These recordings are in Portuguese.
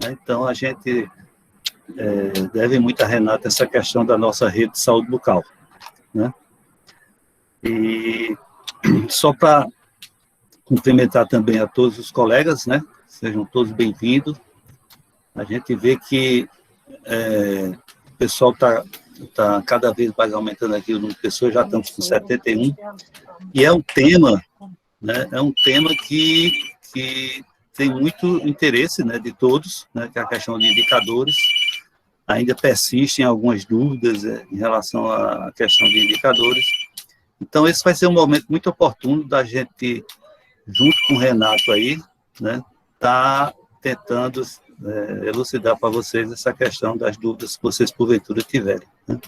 né? Então, a gente deve muito a Renata essa questão da nossa rede de saúde bucal, né? E só para cumprimentar também a todos os colegas, né? Sejam todos bem-vindos. A gente vê que o pessoal está cada vez mais aumentando aqui o número de pessoas, já estamos com 71, e é um tema, né? É um tema que tem muito interesse, né, de todos, né, que é a questão de indicadores. Ainda persistem algumas dúvidas em relação à questão de indicadores. Então, esse vai ser um momento muito oportuno da gente, junto com o Renato aí, né, tá tentando elucidar para vocês essa questão das dúvidas que vocês, porventura, tiverem, né?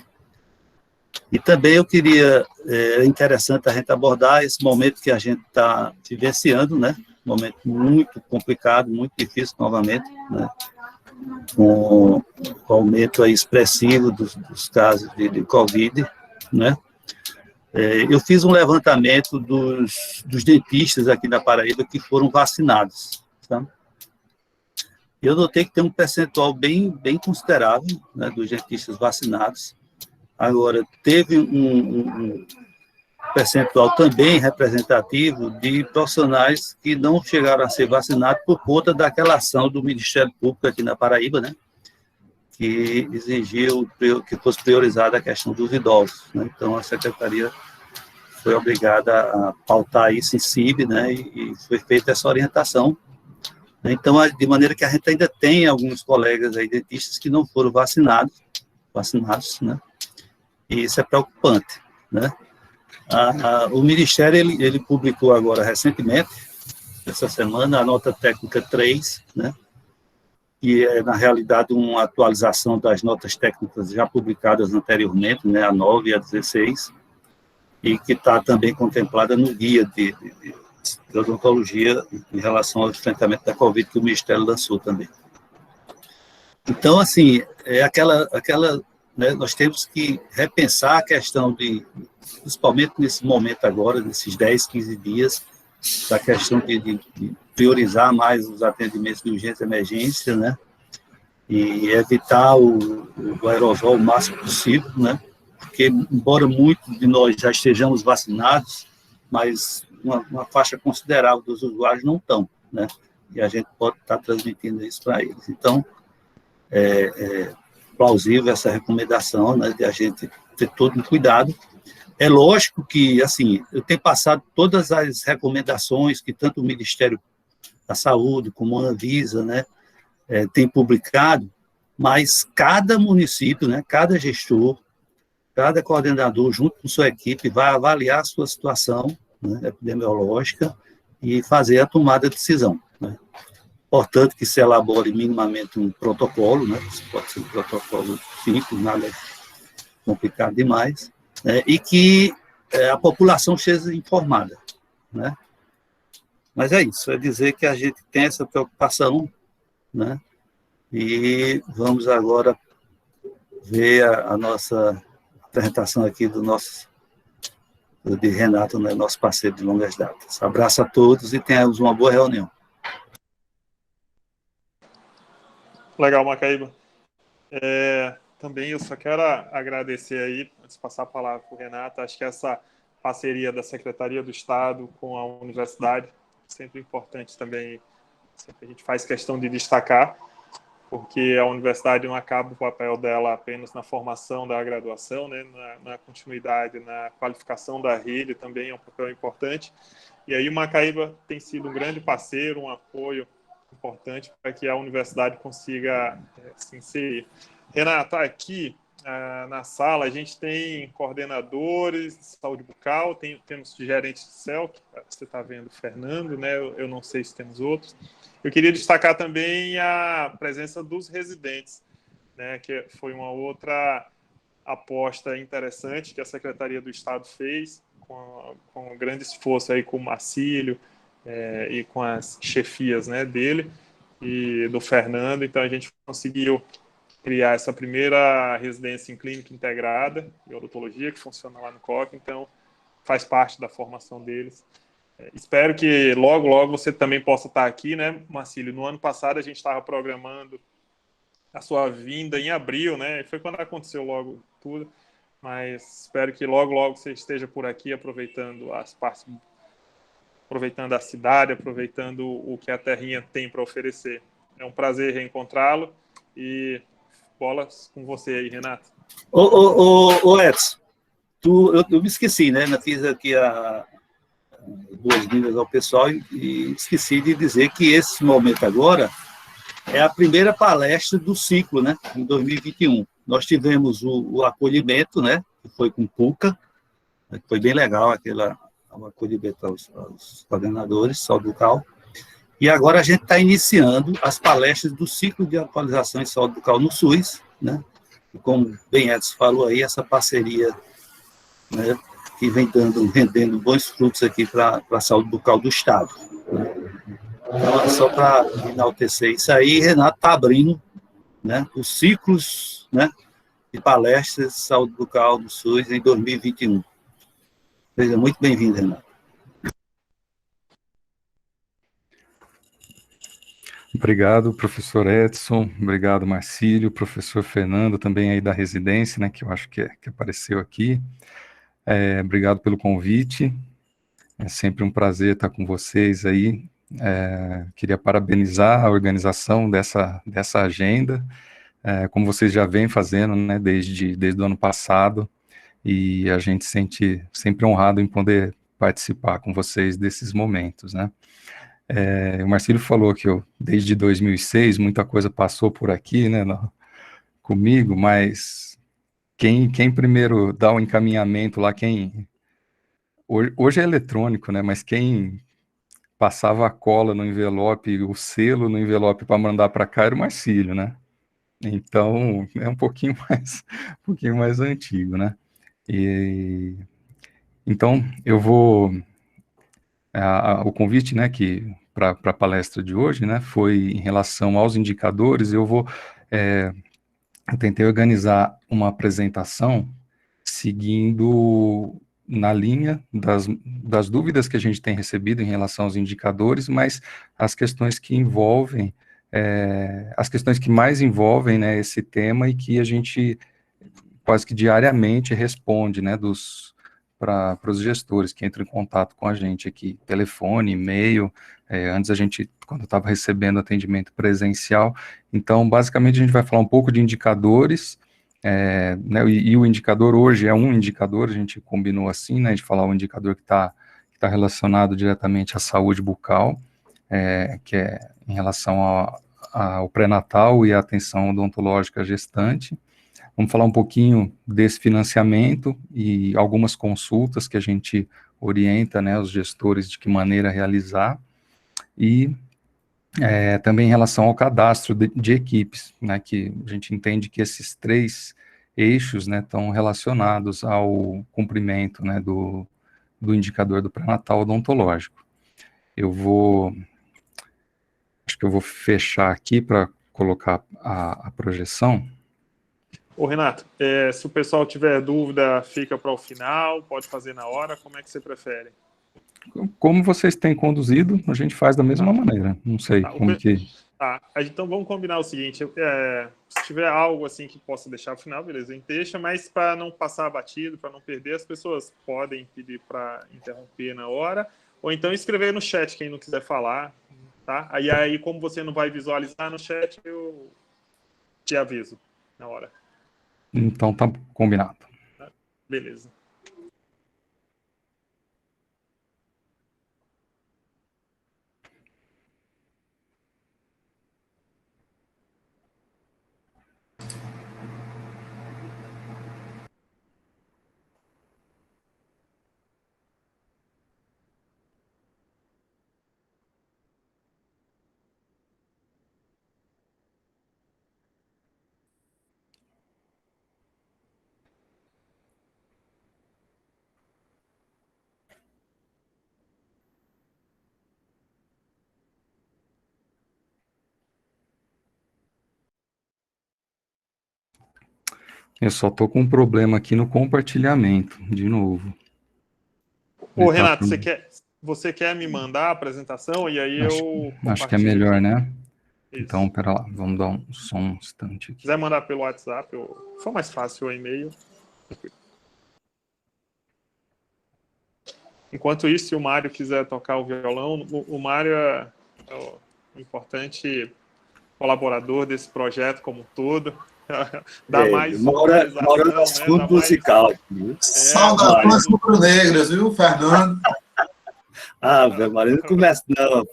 E também eu queria, é interessante a gente abordar esse momento que a gente está vivenciando, né, um momento muito complicado, muito difícil novamente, né, com o aumento aí expressivo dos casos de Covid, né? Eu fiz um levantamento dos dentistas aqui da Paraíba que foram vacinados, tá? Eu notei que tem um percentual bem considerável, né, dos dentistas vacinados. Agora, teve um percentual também representativo de profissionais que não chegaram a ser vacinados por conta daquela ação do Ministério Público aqui na Paraíba, né, que exigiu que fosse priorizada a questão dos idosos, né? Então, a Secretaria foi obrigada a pautar isso em CIB, né, e foi feita essa orientação. Então, de maneira que a gente ainda tem alguns colegas aí, dentistas, que não foram vacinados, né, e isso é preocupante, né. O Ministério, ele publicou agora, recentemente, essa semana, a nota técnica 3, né, que é, na realidade, uma atualização das notas técnicas já publicadas anteriormente, né, a 9 e a 16, e que está também contemplada no guia de odontologia em relação ao enfrentamento da Covid que o Ministério lançou também. Então, assim, né, nós temos que repensar a questão principalmente nesse momento agora, nesses 10, 15 dias, da questão de priorizar mais os atendimentos de urgência e emergência, né, e evitar o aerosol o máximo possível, né, porque, embora muitos de nós já estejamos vacinados, mas uma faixa considerável dos usuários não estão, né, e a gente pode estar transmitindo isso para eles. Então, é plausível essa recomendação, né, de a gente ter todo um cuidado. É lógico que, assim, eu tenho passado todas as recomendações que tanto o Ministério da Saúde como a Anvisa, né, tem publicado, mas cada município, né, cada gestor, cada coordenador, junto com sua equipe, vai avaliar a sua situação, né, epidemiológica e fazer a tomada de decisão, né. Portanto, que se elabore minimamente um protocolo, né, isso pode ser um protocolo simples, nada complicado demais, né, e que a população seja informada, né. Mas é isso, é dizer que a gente tem essa preocupação, né, e vamos agora ver a nossa apresentação aqui de Renato, né, nosso parceiro de longas datas. Abraço a todos e tenhamos uma boa reunião. Legal, Macaíba. Também eu só quero agradecer aí, antes de passar a palavra para o Renato, acho que essa parceria da Secretaria do Estado com a universidade, sempre importante também, sempre a gente faz questão de destacar, porque a universidade não acaba o papel dela apenas na formação da graduação, né, na continuidade, na qualificação da rede, também é um papel importante. E aí o Macaíba tem sido um grande parceiro, um apoio importante para que a universidade consiga se inserir. Renato, aqui na sala a gente tem coordenadores de saúde bucal, temos gerentes de CELC, você está vendo o Fernando, né? Eu não sei se temos outros. Eu queria destacar também a presença dos residentes, né? Que foi uma outra aposta interessante que a Secretaria do Estado fez, com um grande esforço aí com o Marcílio e com as chefias, né, dele e do Fernando. Então a gente conseguiu criar essa primeira residência em clínica integrada de odontologia que funciona lá no COC, então faz parte da formação deles. Espero que logo, logo você também possa estar aqui, né, Marcílio? No ano passado a gente estava programando a sua vinda em abril, né? Foi quando aconteceu logo tudo. Mas espero que logo, logo você esteja por aqui aproveitando as partes, aproveitando a cidade, aproveitando o que a Terrinha tem para oferecer. É um prazer reencontrá-lo e bolas com você aí, Renato. Ô Edson, eu me esqueci, né? Eu fiz aqui boas-vindas ao pessoal e esqueci de dizer que esse momento agora é a primeira palestra do ciclo, né? Em 2021. Nós tivemos o acolhimento, né? Que foi com o PUCA, que foi bem legal o acolhimento aos coordenadores, saúde bucal. E agora a gente está iniciando as palestras do ciclo de atualização em saúde bucal no SUS, né? E como bem Edson falou aí, essa parceria, né, que vem rendendo bons frutos aqui para a saúde bucal do Estado. Então, é só para enaltecer isso aí, Renato está abrindo, né, os ciclos, né, de palestras de saúde bucal do SUS em 2021. Seja muito bem-vindo, Renato. Obrigado, professor Edson, obrigado, Marcílio, professor Fernando, também aí da residência, né, que eu acho que apareceu aqui. Obrigado pelo convite, é sempre um prazer estar com vocês aí. Queria parabenizar a organização dessa agenda, como vocês já vêm fazendo, né, desde o ano passado, e a gente se sente sempre honrado em poder participar com vocês desses momentos, né. O Marcílio falou que desde 2006, muita coisa passou por aqui, né, comigo, mas quem primeiro dá o encaminhamento lá, hoje é eletrônico, né, mas quem passava a cola no envelope, o selo no envelope para mandar para cá era o Marcílio, né, então é um pouquinho mais antigo, né, então eu vou, o convite, né, para a palestra de hoje, né, foi em relação aos indicadores. Eu tentei organizar uma apresentação seguindo na linha das dúvidas que a gente tem recebido em relação aos indicadores, mas as questões que envolvem, as questões que mais envolvem, né, esse tema, e que a gente quase que diariamente responde, né, para os gestores que entram em contato com a gente aqui, telefone, e-mail. Antes a gente, quando estava recebendo atendimento presencial. Então, basicamente, a gente vai falar um pouco de indicadores, né, e o indicador hoje é um indicador, a gente combinou assim, né, de falar um indicador que tá relacionado diretamente à saúde bucal, que é em relação ao pré-natal e à atenção odontológica gestante. Vamos falar um pouquinho desse financiamento e algumas consultas que a gente orienta, né, os gestores de que maneira realizar, e também em relação ao cadastro de equipes, né, que a gente entende que esses três eixos, né, estão relacionados ao cumprimento, né, do indicador do pré-natal odontológico. Acho que eu vou fechar aqui para colocar a projeção. Ô, Renato, se o pessoal tiver dúvida, fica para o final, pode fazer na hora, como é que você prefere? Como vocês têm conduzido, a gente faz da mesma maneira, não sei como que... Tá, então vamos combinar o seguinte, se tiver algo assim que possa deixar ao final, beleza, a gente deixa, mas para não passar batido, para não perder, as pessoas podem pedir para interromper na hora, ou então escrever no chat quem não quiser falar, tá? Aí como você não vai visualizar no chat, eu te aviso na hora. Então tá combinado. Beleza. Eu só tô com um problema aqui no compartilhamento, de novo. Ô, Renato, você quer me mandar a apresentação e aí Acho, eu acho que é compartilho melhor, aqui. né? Isso. Então, pera lá, vamos dar só um instante aqui. Se quiser mandar pelo WhatsApp, ou for mais fácil o e-mail. Enquanto isso, se o Mário quiser tocar o violão, o Mário é um importante colaborador desse projeto como um todo. Dá mais mora organização, no né? fundo Dá musical. Saudações rubro-negras, viu, Fernando? Ah, velho, Maria, não começa não.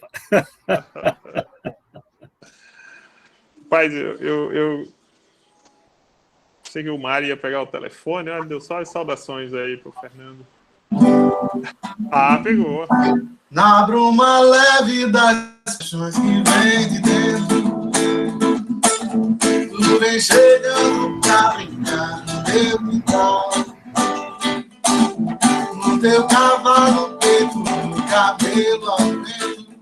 Rapaz, eu sei que o Mário ia pegar o telefone, olha, deu só as saudações aí pro Fernando. Ah, pegou. Na bruma leve das paixões que vem de dentro, tudo vem chegando pra brincar no teu quintal, no teu cavalo peito, no cabelo ao vento,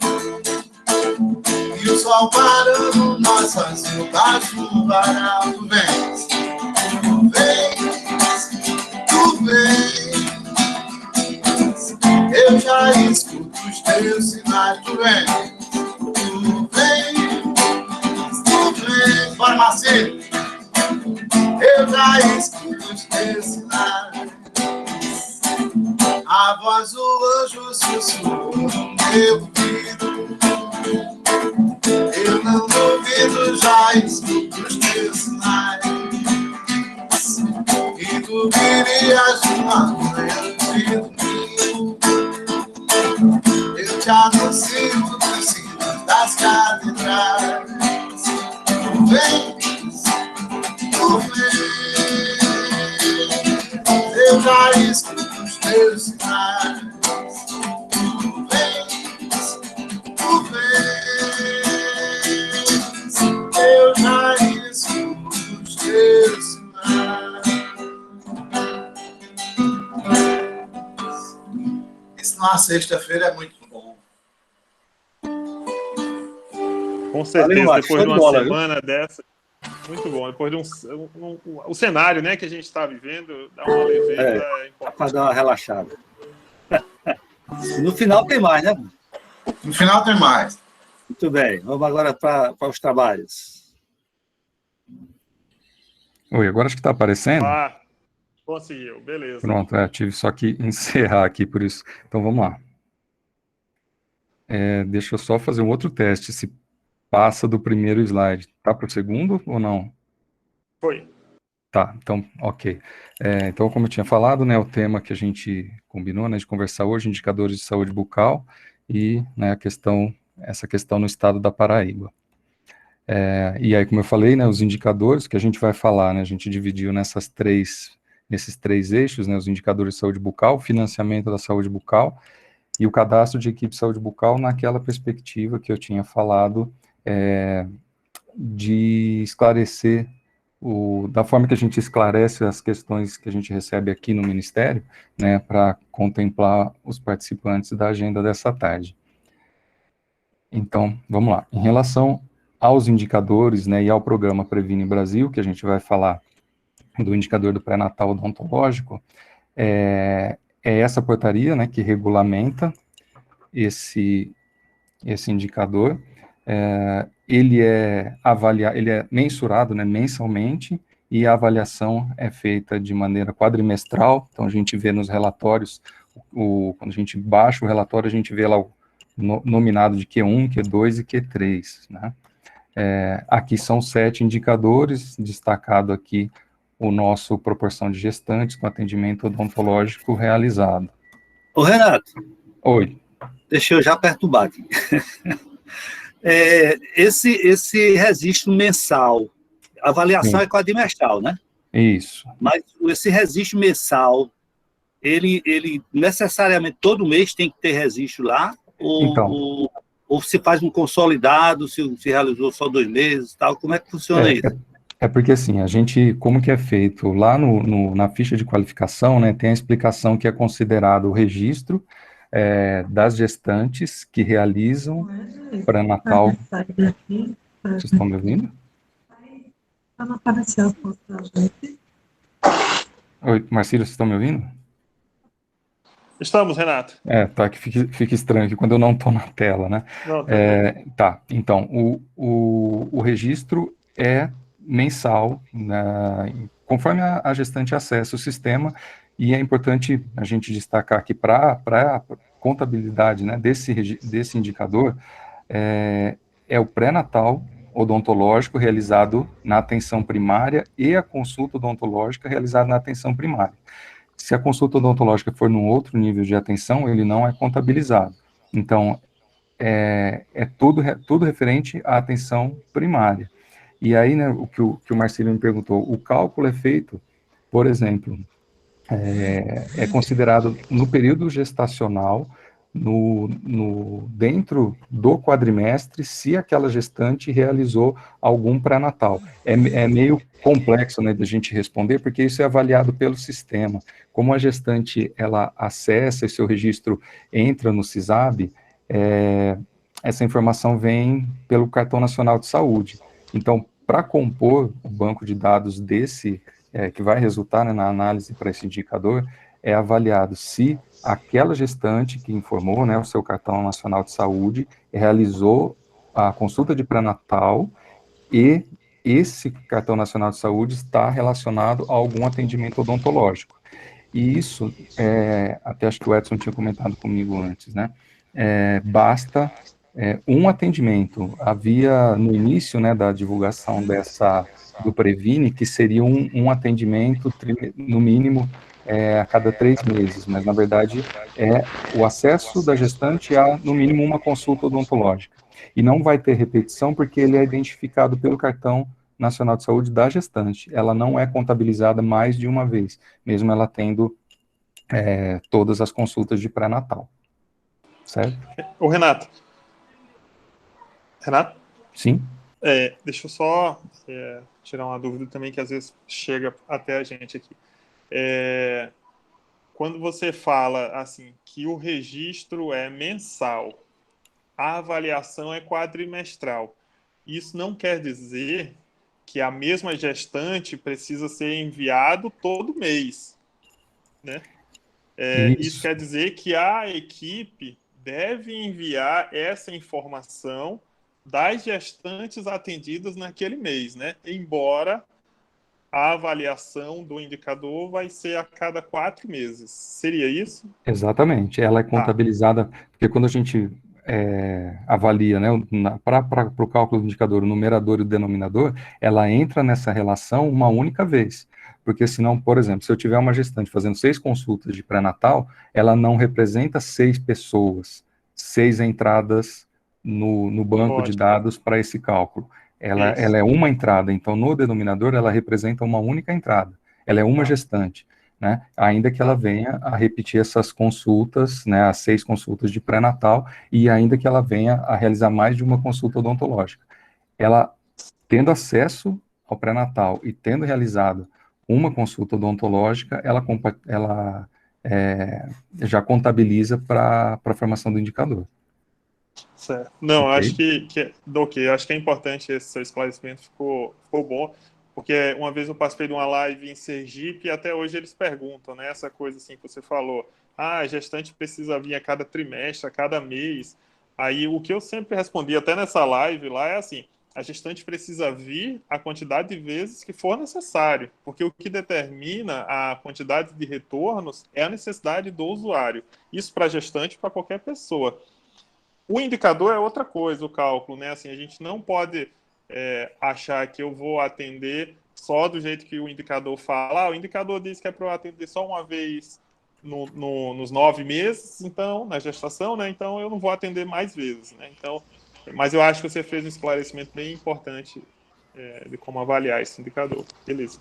e o sol parando nossas roupas no varal. Tu vens, tu vens, eu já escuto os teus sinais. Tu vens, bora, Marcelo. Eu já escuto os teus sinais. A voz do anjo sussurra no meu ouvido. Eu não duvido, já escuto os teus sinais. E tu virias uma manhã de domingo. Eu te anuncio nos sinos das catedrais. Tu vens, eu já escuto os teus sinais. Tu vens, eu já escuto os teus sinais. Isso numa sexta-feira é muito bom. Com certeza, Valeu, depois de uma bola, semana dessa, muito bom. Depois de o cenário, né, que a gente está vivendo, dá uma leveza importante. Para dar uma relaxada. No final tem mais, né? No final tem mais. Muito bem, vamos agora para os trabalhos. Oi, agora acho que está aparecendo. Ah, conseguiu, beleza. Pronto, tive só que encerrar aqui por isso. Então vamos lá. Deixa eu só fazer um outro teste, se passa do primeiro slide. Tá para o segundo ou não? Foi. Tá, então, ok. Então, como eu tinha falado, né, o tema que a gente combinou, né, de conversar hoje, indicadores de saúde bucal e, né, essa questão no estado da Paraíba. E aí, como eu falei, né, os indicadores que a gente vai falar, né, a gente dividiu nesses três eixos, né, os indicadores de saúde bucal, financiamento da saúde bucal e o cadastro de equipe de saúde bucal naquela perspectiva que eu tinha falado de esclarecer da forma que a gente esclarece as questões que a gente recebe aqui no Ministério, né, para contemplar os participantes da agenda dessa tarde. Então, vamos lá. Em relação aos indicadores, né, e ao programa Previne Brasil, que a gente vai falar do indicador do pré-natal odontológico, é essa portaria, né, que regulamenta esse indicador. Ele é mensurado, né, mensalmente, e a avaliação é feita de maneira quadrimestral. Então, a gente vê nos relatórios, quando a gente baixa o relatório, a gente vê lá o nominado de Q1, Q2 e Q3, né? Aqui são 7 indicadores, destacado aqui o nosso proporção de gestantes com atendimento odontológico realizado. Ô, Renato. Oi. Deixa eu já perturbar aqui. Esse registro mensal, a avaliação Sim. é quadrimestral, né? Isso. Mas esse registro mensal, ele necessariamente todo mês tem que ter registro lá? Ou se faz um consolidado, se realizou só 2 meses, tal? Como é que funciona isso? Porque assim, a gente, como que é feito lá na ficha de qualificação, né, tem a explicação que é considerado o registro das gestantes que realizam pré-natal. Vocês estão me ouvindo? Não apareceu a foto da gente. Oi, Marcílio, vocês estão me ouvindo? Estamos, Renato. Tá, que fica estranho aqui quando eu não estou na tela, né? Não, Tá, então, o registro é mensal, né, conforme a gestante acessa o sistema, e é importante a gente destacar aqui para a contabilidade, né, desse indicador, é o pré-natal odontológico realizado na atenção primária e a consulta odontológica realizada na atenção primária. Se a consulta odontológica for num outro nível de atenção, ele não é contabilizado. Então, é tudo referente à atenção primária. E aí, né, o que o Marcelo me perguntou, o cálculo é feito, por exemplo, é considerado no período gestacional, dentro do quadrimestre, se aquela gestante realizou algum pré-natal. É meio complexo, né, de a gente responder, porque isso é avaliado pelo sistema. Como a gestante, ela acessa e seu registro entra no CISAB, essa informação vem pelo Cartão Nacional de Saúde. Então, para compor o banco de dados que vai resultar, né, na análise para esse indicador, é avaliado se aquela gestante que informou, né, o seu Cartão Nacional de Saúde, realizou a consulta de pré-natal e esse Cartão Nacional de Saúde está relacionado a algum atendimento odontológico. E isso, até acho que o Edson tinha comentado comigo antes, né, basta um atendimento. Havia, no início, né, da divulgação do Previne, que seria um atendimento, no mínimo, a cada 3 meses, mas, na verdade, é o acesso da gestante a, no mínimo, uma consulta odontológica. E não vai ter repetição, porque ele é identificado pelo Cartão Nacional de Saúde da gestante. Ela não é contabilizada mais de uma vez, mesmo ela tendo todas as consultas de pré-natal. Certo? Ô, Renato? Sim. Deixa eu só tirar uma dúvida também, que às vezes chega até a gente aqui. Quando você fala assim que o registro é mensal, a avaliação é quadrimestral, isso não quer dizer que a mesma gestante precisa ser enviado todo mês, né? Isso quer dizer que a equipe deve enviar essa informação das gestantes atendidas naquele mês, né? Embora a avaliação do indicador vai ser a cada 4 meses. Seria isso? Exatamente. Ela é contabilizada, porque quando a gente avalia, né, para o cálculo do indicador, o numerador e o denominador, ela entra nessa relação uma única vez. Porque senão, por exemplo, se eu tiver uma gestante fazendo 6 consultas de pré-natal, ela não representa 6 pessoas, 6 entradas no banco de dados para esse cálculo. Ela é uma entrada, então no denominador ela representa uma única entrada, ela é uma gestante, né? Ainda que ela venha a repetir essas consultas, né, as 6 consultas de pré-natal, e ainda que ela venha a realizar mais de uma consulta odontológica. Ela, tendo acesso ao pré-natal e tendo realizado uma consulta odontológica, ela já contabiliza para a formação do indicador. Certo. Não, okay. Acho que é importante esse seu esclarecimento, ficou bom, porque uma vez eu participei de uma live em Sergipe e até hoje eles perguntam, né, essa coisa assim que você falou, a gestante precisa vir a cada trimestre, a cada mês. Aí o que eu sempre respondi, até nessa live lá, é assim, a gestante precisa vir a quantidade de vezes que for necessário, porque o que determina a quantidade de retornos é a necessidade do usuário. Isso para a gestante, para qualquer pessoa. O indicador é outra coisa, o cálculo, né? Assim, a gente não pode achar que eu vou atender só do jeito que o indicador fala. O indicador diz que é para eu atender só uma vez nos 9 meses, então, na gestação, né? Então, eu não vou atender mais vezes, né? Então, mas eu acho que você fez um esclarecimento bem importante de como avaliar esse indicador. Beleza.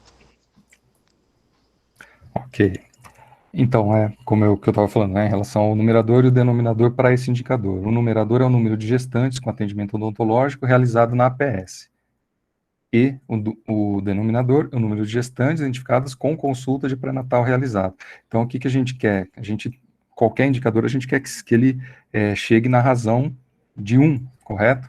Ok. Então, como que eu estava falando, né, em relação ao numerador e o denominador para esse indicador. O numerador é o número de gestantes com atendimento odontológico realizado na APS. E o denominador é o número de gestantes identificadas com consulta de pré-natal realizado. Então, o que a gente quer? Qualquer indicador, a gente quer que ele chegue na razão de 1, correto?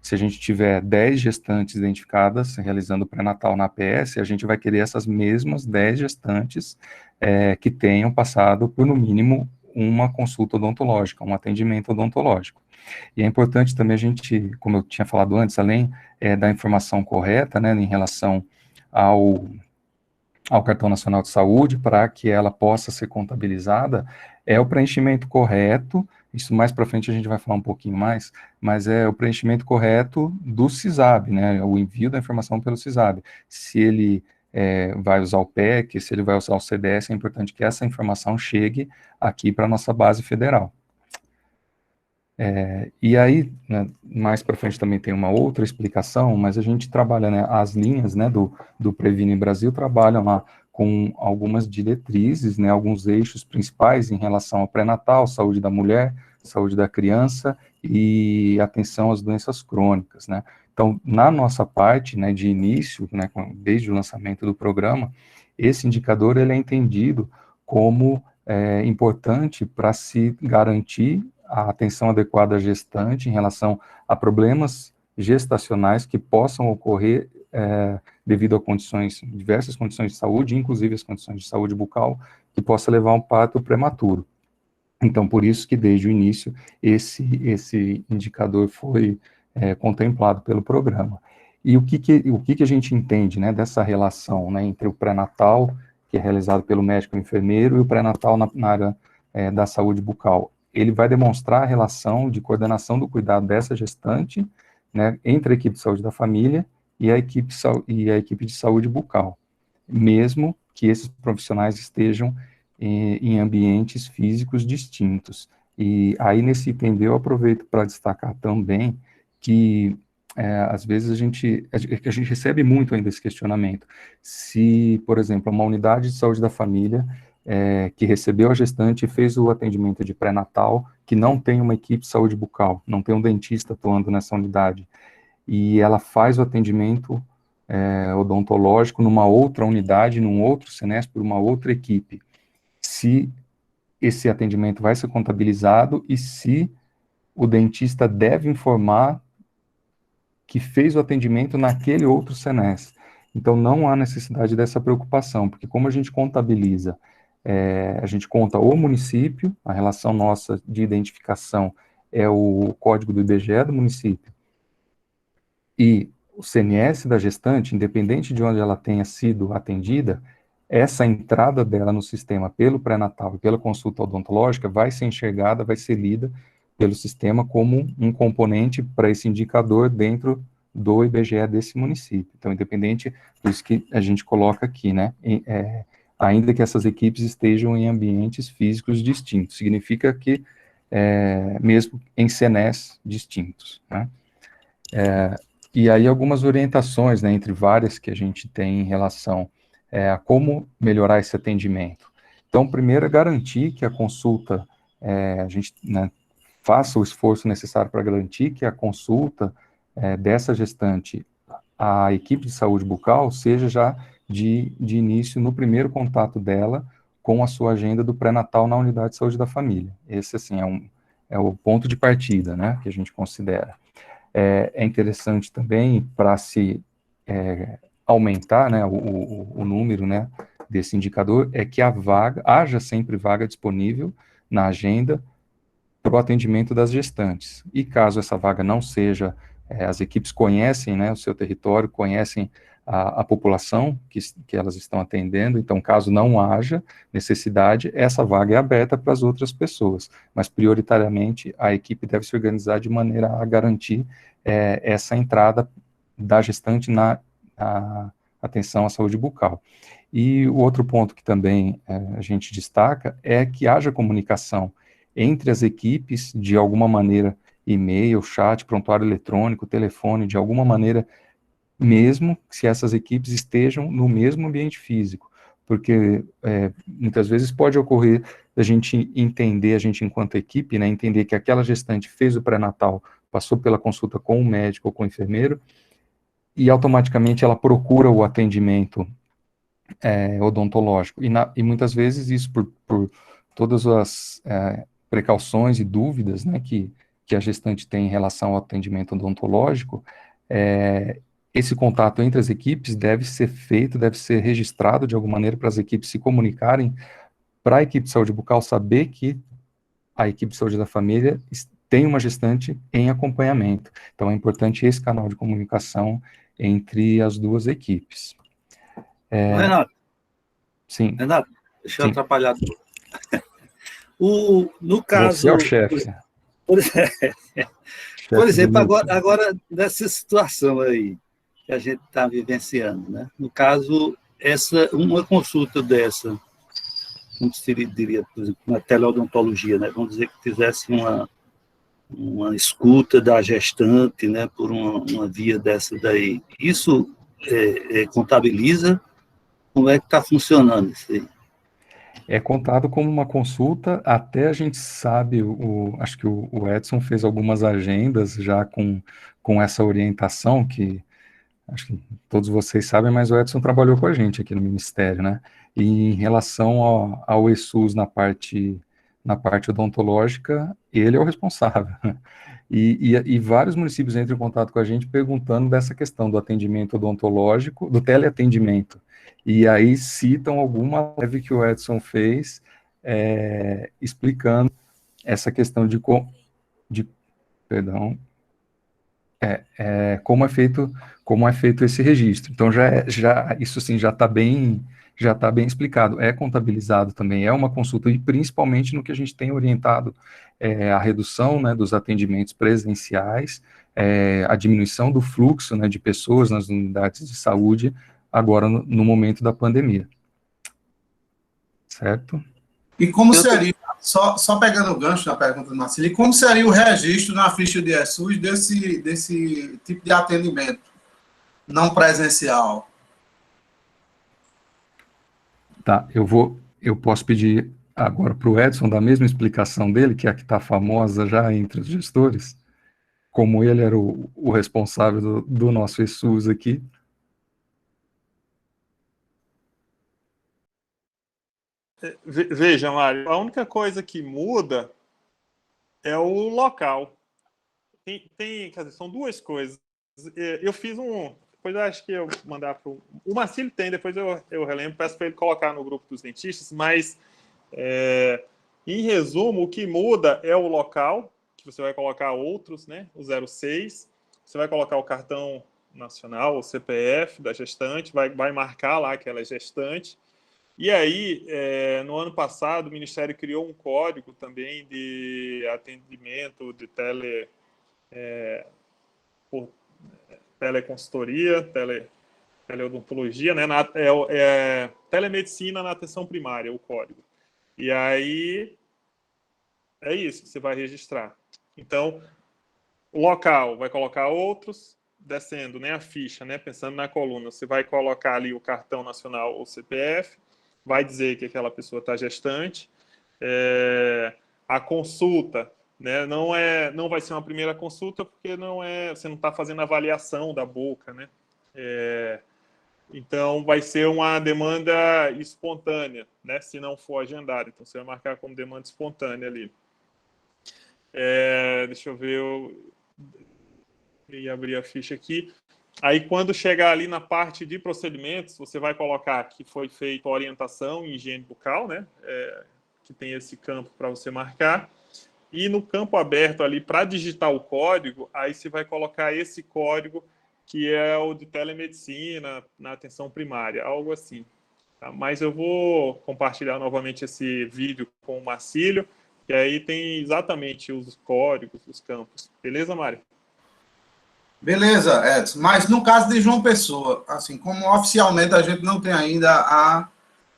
Se a gente tiver 10 gestantes identificadas realizando pré-natal na APS, a gente vai querer essas mesmas 10 gestantes que tenham passado por, no mínimo, uma consulta odontológica, um atendimento odontológico. E é importante também a gente, como eu tinha falado antes, além da informação correta, né, em relação ao Cartão Nacional de Saúde, para que ela possa ser contabilizada, é o preenchimento correto, isso mais para frente a gente vai falar um pouquinho mais, mas é o preenchimento correto do CISAB, né, o envio da informação pelo CISAB. Se ele vai usar o PEC, se ele vai usar o CDS, é importante que essa informação chegue aqui para a nossa base federal. E aí, né, mais para frente também tem uma outra explicação, mas a gente trabalha, né, as linhas, né, do Previne Brasil trabalham lá com algumas diretrizes, né, alguns eixos principais em relação ao pré-natal, saúde da mulher, saúde da criança e atenção às doenças crônicas, né. Então, na nossa parte, né, de início, né, desde o lançamento do programa, esse indicador ele é entendido como importante para se garantir a atenção adequada à gestante em relação a problemas gestacionais que possam ocorrer devido a diversas condições de saúde, inclusive as condições de saúde bucal, que possa levar a um parto prematuro. Então, por isso que desde o início esse indicador foi contemplado pelo programa. E o que a gente entende, né, dessa relação, né, entre o pré-natal, que é realizado pelo médico e enfermeiro, e o pré-natal na área da saúde bucal? Ele vai demonstrar a relação de coordenação do cuidado dessa gestante, né, entre a equipe de saúde da família e a equipe de saúde bucal, mesmo que esses profissionais estejam em ambientes físicos distintos. E aí, nesse item eu aproveito para destacar também que, às vezes, a gente recebe muito ainda esse questionamento. Se, por exemplo, uma unidade de saúde da família que recebeu a gestante e fez o atendimento de pré-natal, que não tem uma equipe de saúde bucal, não tem um dentista atuando nessa unidade, e ela faz o atendimento odontológico numa outra unidade, num outro CNES, por uma outra equipe, se esse atendimento vai ser contabilizado e se o dentista deve informar que fez o atendimento naquele outro CNES. Então, não há necessidade dessa preocupação, porque como a gente contabiliza, a gente conta o município, a relação nossa de identificação é o código do IBGE do município, e o CNS da gestante, independente de onde ela tenha sido atendida, essa entrada dela no sistema pelo pré-natal e pela consulta odontológica vai ser enxergada, vai ser lida pelo sistema como um componente para esse indicador dentro do IBGE desse município. Então, independente, por isso que a gente coloca aqui, né, ainda que essas equipes estejam em ambientes físicos distintos, significa que, mesmo em CNES distintos, né. E aí algumas orientações, né, entre várias que a gente tem em relação a como melhorar esse atendimento. Então, primeiro é garantir que a consulta, a gente, né, faça o esforço necessário para garantir que a consulta dessa gestante à equipe de saúde bucal seja já de início no primeiro contato dela com a sua agenda do pré-natal na unidade de saúde da família. Esse, assim, é o ponto de partida, né, que a gente considera. É interessante também para se aumentar, né, o número, né, desse indicador, é que haja sempre vaga disponível na agenda para o atendimento das gestantes. E caso essa vaga não seja, as equipes conhecem, né, o seu território, conhecem a população que elas estão atendendo, então caso não haja necessidade, essa vaga é aberta para as outras pessoas, mas prioritariamente a equipe deve se organizar de maneira a garantir essa entrada da gestante na atenção à saúde bucal. E o outro ponto que também a gente destaca é que haja comunicação entre as equipes, de alguma maneira, e-mail, chat, prontuário eletrônico, telefone, de alguma maneira, mesmo se essas equipes estejam no mesmo ambiente físico, porque muitas vezes pode ocorrer a gente entender, a gente enquanto equipe, né, entender que aquela gestante fez o pré-natal, passou pela consulta com o médico ou com o enfermeiro, e automaticamente ela procura o atendimento odontológico, e muitas vezes isso por todas as precauções e dúvidas, né, que a gestante tem em relação ao atendimento odontológico, esse contato entre as equipes deve ser feito, deve ser registrado de alguma maneira para as equipes se comunicarem, para a equipe de saúde bucal saber que a equipe de saúde da família tem uma gestante em acompanhamento. Então, é importante esse canal de comunicação entre as duas equipes. Renato, Sim. Renato, deixa eu Sim. atrapalhar tudo. No caso... Você é o chefe. Por exemplo, agora, nessa situação aí que a gente está vivenciando, né? No caso, uma consulta dessa, como se diria, por exemplo, na teleodontologia, né? Vamos dizer que fizesse uma escuta da gestante, né? Por uma via dessa daí. Isso contabiliza? Como é que está funcionando isso aí? É contado como uma consulta, até a gente sabe, acho que o Edson fez algumas agendas já com essa orientação, que acho que todos vocês sabem, mas o Edson trabalhou com a gente aqui no Ministério, né? E em relação ao ESUS na parte odontológica, ele é o responsável. E vários municípios entram em contato com a gente perguntando dessa questão do atendimento odontológico, do teleatendimento. E aí citam alguma live que o Edson fez, explicando essa questão de como é feito esse registro. Então, isso sim já está bem explicado. É contabilizado também, é uma consulta, e principalmente no que a gente tem orientado, a redução, né, dos atendimentos presenciais, a diminuição do fluxo, né, de pessoas nas unidades de saúde, agora no momento da pandemia. Certo? E como seria, só pegando o gancho na pergunta do Marcelo, e como seria o registro na ficha de ESUS desse tipo de atendimento não presencial? Tá, eu posso pedir agora para o Edson dar a mesma explicação dele, que é a que está famosa já entre os gestores, como ele era o responsável do nosso ESUS aqui. Veja, Mário, a única coisa que muda é o local. Quer dizer, são duas coisas. Eu fiz depois eu acho que eu mandar para o Marcílio tem, depois eu relembro, peço para ele colocar no grupo dos dentistas, mas em resumo, o que muda é o local, que você vai colocar outros, né? O 06, você vai colocar o cartão nacional, o CPF da gestante, vai marcar lá que ela é gestante. E aí, no ano passado, o Ministério criou um código também de atendimento de por teleconsultoria, teleodontologia, né? Telemedicina na atenção primária, o código. E aí, é isso que você vai registrar. Então, o local vai colocar outros, descendo, né, a ficha, né, pensando na coluna, você vai colocar ali o cartão nacional ou CPF, vai dizer que aquela pessoa está gestante. A consulta, né, não vai ser uma primeira consulta, porque você não está fazendo avaliação da boca, né? Então, vai ser uma demanda espontânea, né, se não for agendada. Então, você vai marcar como demanda espontânea ali. Deixa eu ver, eu ia abrir a ficha aqui. Aí, quando chegar ali na parte de procedimentos, você vai colocar que foi feita orientação em higiene bucal, né? Que tem esse campo para você marcar. E no campo aberto ali, para digitar o código, aí você vai colocar esse código, que é o de telemedicina na atenção primária, algo assim. Tá? Mas eu vou compartilhar novamente esse vídeo com o Marcílio, que aí tem exatamente os códigos, os campos. Beleza, Mário? Beleza, Edson. Mas no caso de João Pessoa, assim, como oficialmente a gente não tem ainda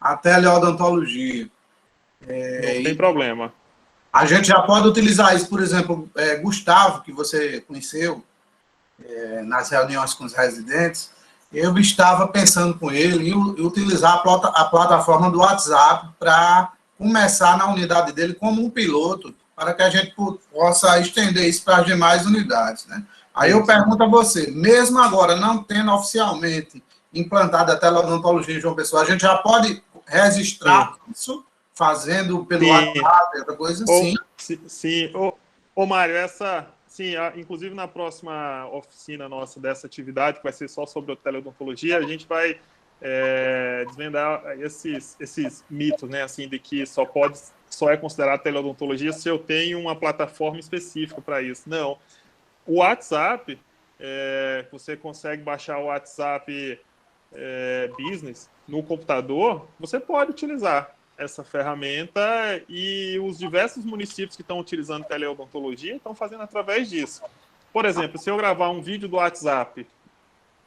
a teleodontologia. Não tem problema. A gente já pode utilizar isso, por exemplo, Gustavo, que você conheceu nas reuniões com os residentes, eu estava pensando com ele em utilizar a plataforma do WhatsApp para começar na unidade dele como um piloto, para que a gente possa estender isso para as demais unidades, né? Aí eu pergunto a você, mesmo agora não tendo oficialmente implantado a teleodontologia em João Pessoa, a gente já pode registrar isso, fazendo pelo WhatsApp, outra coisa assim? Sim. Ô, Mário, essa Sim, inclusive na próxima oficina nossa dessa atividade, que vai ser só sobre a teleodontologia, a gente vai desvendar esses mitos, né, assim, de que só é considerado teleodontologia se eu tenho uma plataforma específica para isso. Não. O WhatsApp, você consegue baixar o WhatsApp Business no computador, você pode utilizar essa ferramenta, e os diversos municípios que estão utilizando teleodontologia estão fazendo através disso. Por exemplo, se eu gravar um vídeo do WhatsApp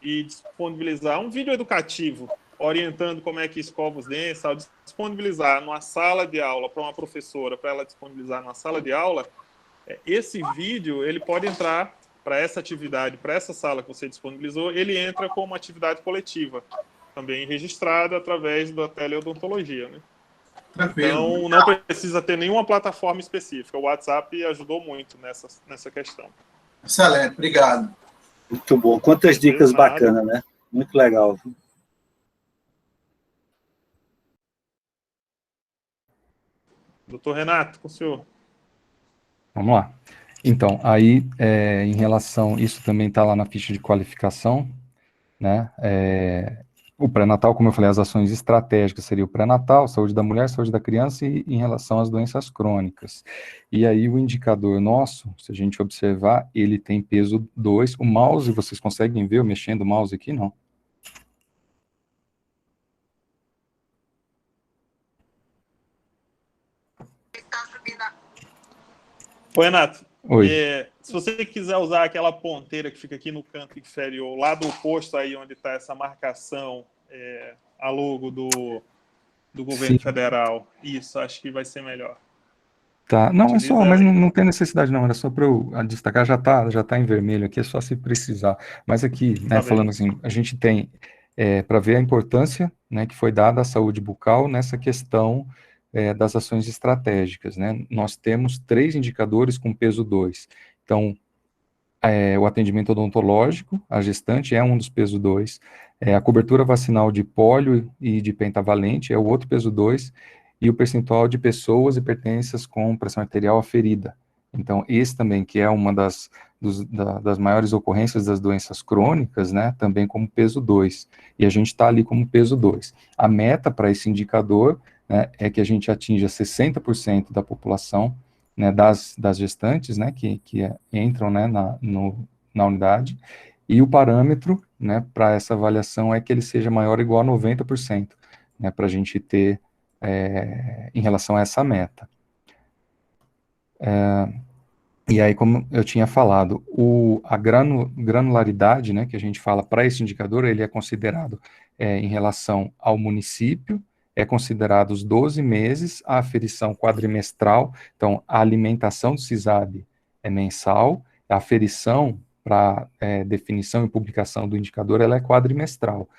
e disponibilizar um vídeo educativo orientando como é que escova os dentes, ao disponibilizar numa sala de aula para uma professora, para ela disponibilizar numa sala de aula, esse vídeo ele pode entrar para essa atividade, para essa sala que você disponibilizou, ele entra como atividade coletiva, também registrada através da teleodontologia, né? Tranquilo. Então, não precisa ter nenhuma plataforma específica. O WhatsApp ajudou muito nessa questão. Excelente, obrigado. Muito bom. Quantas dicas bacanas, né? Muito legal. Doutor Renato, com o senhor. Vamos lá. Então, aí, em relação, isso também está lá na ficha de qualificação, né? O pré-natal, como eu falei, as ações estratégicas seria o pré-natal, saúde da mulher, saúde da criança e em relação às doenças crônicas. E aí o indicador nosso, se a gente observar, ele tem peso 2. O mouse, vocês conseguem ver eu mexendo o mouse aqui? Não. Ô, Renato, Oi. se você quiser usar aquela ponteira que fica aqui no canto inferior, lá do posto aí onde está essa marcação, a logo do governo federal, isso, acho que vai ser melhor. Tá, não, Utiliza é só, mas ela aí. não tem necessidade não, era só para eu destacar, já tá em vermelho aqui, é só se precisar. Mas aqui, né, Tá falando bem. assim, a gente tem, para ver a importância, né, que foi dada à saúde bucal nessa questão das ações estratégicas, né, nós temos 3 indicadores com peso 2, então, o atendimento odontológico, a gestante é um dos peso 2, a cobertura vacinal de pólio e de pentavalente é o outro peso 2, e o percentual de pessoas e pertenças com pressão arterial aferida. Então, esse também, que é uma das maiores ocorrências das doenças crônicas, né, também como peso 2, e a gente está ali como peso 2. A meta para esse indicador, né, é que a gente atinja 60% da população, né, das gestantes, né, que entram, né, na unidade, e o parâmetro, né, para essa avaliação é que ele seja maior ou igual a 90%, né, para a gente ter em relação a essa meta. E aí, como eu tinha falado, a granularidade, né, que a gente fala para esse indicador, ele é considerado em relação ao município, é considerado os 12 meses, a aferição quadrimestral, então a alimentação do CISAB é mensal, a aferição para definição e publicação do indicador, ela é quadrimestral.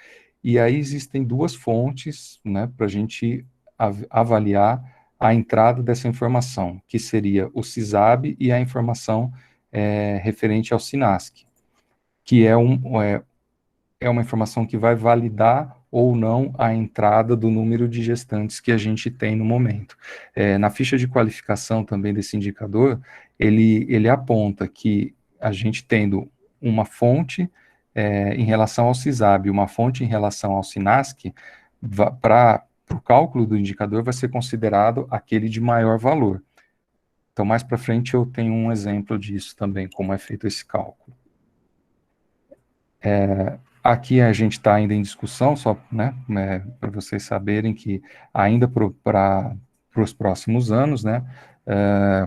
E aí existem 2 fontes, né, para a gente avaliar a entrada dessa informação, que seria o CISAB e a informação referente ao SINASC, que é uma informação que vai validar ou não a entrada do número de gestantes que a gente tem no momento. Na ficha de qualificação também desse indicador, ele aponta que a gente tendo uma fonte em relação ao CISAB, uma fonte em relação ao SINASC, para o cálculo do indicador vai ser considerado aquele de maior valor. Então, mais para frente eu tenho um exemplo disso também, como é feito esse cálculo. Aqui a gente está ainda em discussão, só, né, para vocês saberem que ainda para os próximos anos, né,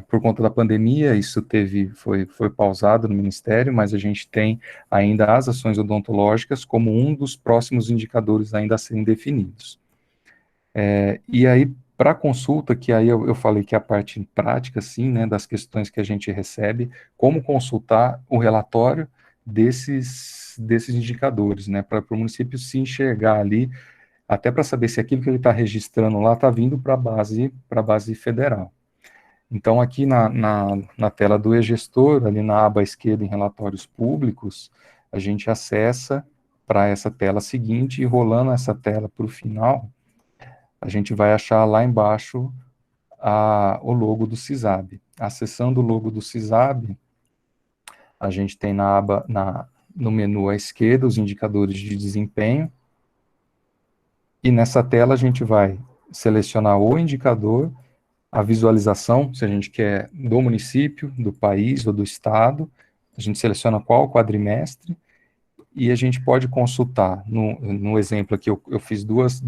por conta da pandemia, isso foi pausado no Ministério, mas a gente tem ainda as ações odontológicas como um dos próximos indicadores ainda a serem definidos. E aí, para consulta, que aí eu falei que a parte prática, sim, né, das questões que a gente recebe, como consultar o relatório desses indicadores, né, para o município se enxergar ali, até para saber se aquilo que ele está registrando lá está vindo para a base federal. Então, aqui na tela do e-gestor, ali na aba esquerda em relatórios públicos, a gente acessa para essa tela seguinte, e rolando essa tela para o final, a gente vai achar lá embaixo o logo do CISAB. Acessando o logo do CISAB, a gente tem na aba, no menu à esquerda, os indicadores de desempenho, e nessa tela a gente vai selecionar o indicador, a visualização, se a gente quer do município, do país ou do estado, a gente seleciona qual quadrimestre, e a gente pode consultar, no exemplo aqui, eu fiz duas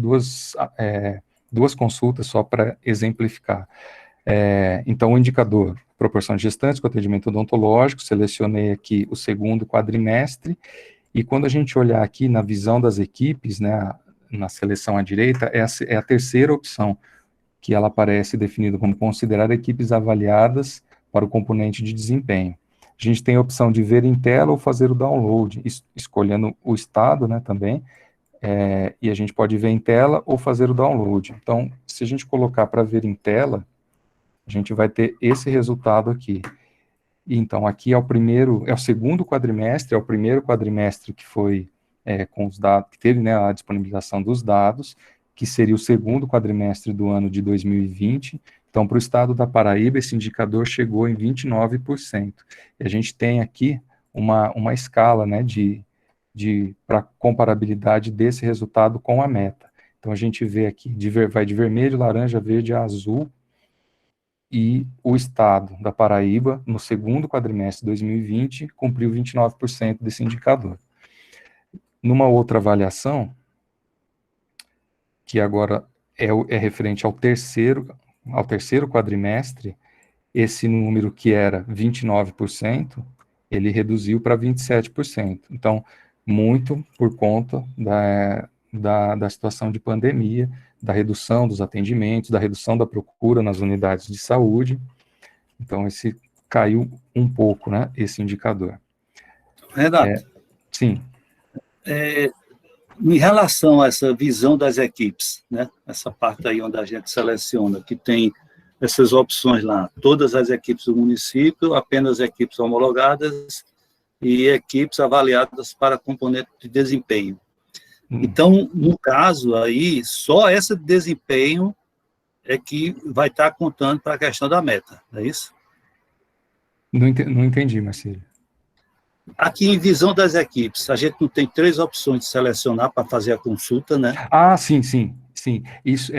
consultas só para exemplificar. Então, o indicador, proporção de gestantes com atendimento odontológico, selecionei aqui o segundo quadrimestre, e quando a gente olhar aqui na visão das equipes, né, na seleção à direita, é a terceira opção, que ela aparece definida como considerar equipes avaliadas para o componente de desempenho. A gente tem a opção de ver em tela ou fazer o download, escolhendo o estado, né, também, e a gente pode ver em tela ou fazer o download. Então, se a gente colocar para ver em tela, a gente vai ter esse resultado aqui. E, então, aqui é o segundo quadrimestre, é o primeiro quadrimestre que foi com os dados, que teve, né, a disponibilização dos dados, que seria o segundo quadrimestre do ano de 2020. Então, para o estado da Paraíba, esse indicador chegou em 29%. E a gente tem aqui uma escala, né, para comparabilidade desse resultado com a meta. Então, a gente vê aqui, vai de vermelho, laranja, verde a azul, e o estado da Paraíba, no segundo quadrimestre de 2020, cumpriu 29% desse indicador. Numa outra avaliação, que agora é referente ao terceiro quadrimestre, esse número que era 29%, ele reduziu para 27%. Então, muito por conta da situação de pandemia, da redução dos atendimentos, da redução da procura nas unidades de saúde. Então, esse caiu um pouco, né, esse indicador. Renato, sim. Em relação a essa visão das equipes, né, essa parte aí onde a gente seleciona, que tem essas opções lá, todas as equipes do município, apenas equipes homologadas e equipes avaliadas para componente de desempenho. Então, no caso aí, só esse desempenho é que vai estar contando para a questão da meta, não é isso? Não entendi, Marcelo. Aqui em visão das equipes, a gente não tem 3 opções de selecionar para fazer a consulta, né? Ah, sim. Isso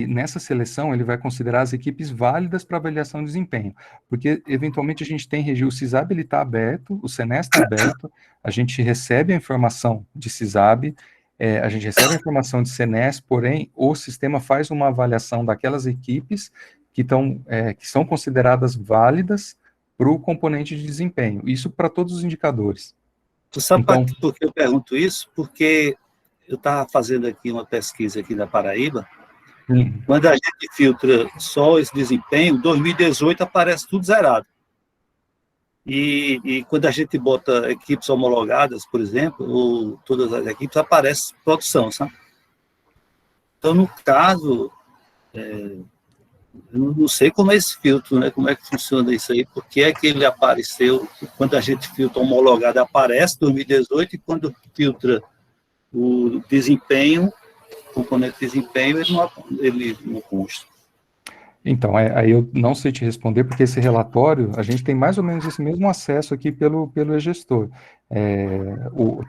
nessa seleção ele vai considerar as equipes válidas para avaliação de desempenho, porque eventualmente a gente tem o CISAB, ele está aberto, o SENES está aberto, a gente recebe a informação de CISAB, a gente recebe a informação de SENES, porém o sistema faz uma avaliação daquelas equipes que são consideradas válidas para o componente de desempenho, isso para todos os indicadores. Tu sabe por que eu pergunto isso? Porque eu estava fazendo aqui uma pesquisa aqui na Paraíba, quando a gente filtra só esse desempenho, 2018 aparece tudo zerado. E quando a gente bota equipes homologadas, por exemplo, ou todas as equipes, aparece produção, sabe? Então, no caso, eu não sei como é esse filtro, né? Como é que funciona isso aí, porque é que ele apareceu, quando a gente filtra homologado, aparece 2018, e quando filtra o desempenho, o componente de desempenho, ele não consta. Então, aí eu não sei te responder, porque esse relatório, a gente tem mais ou menos esse mesmo acesso aqui pelo e-gestor.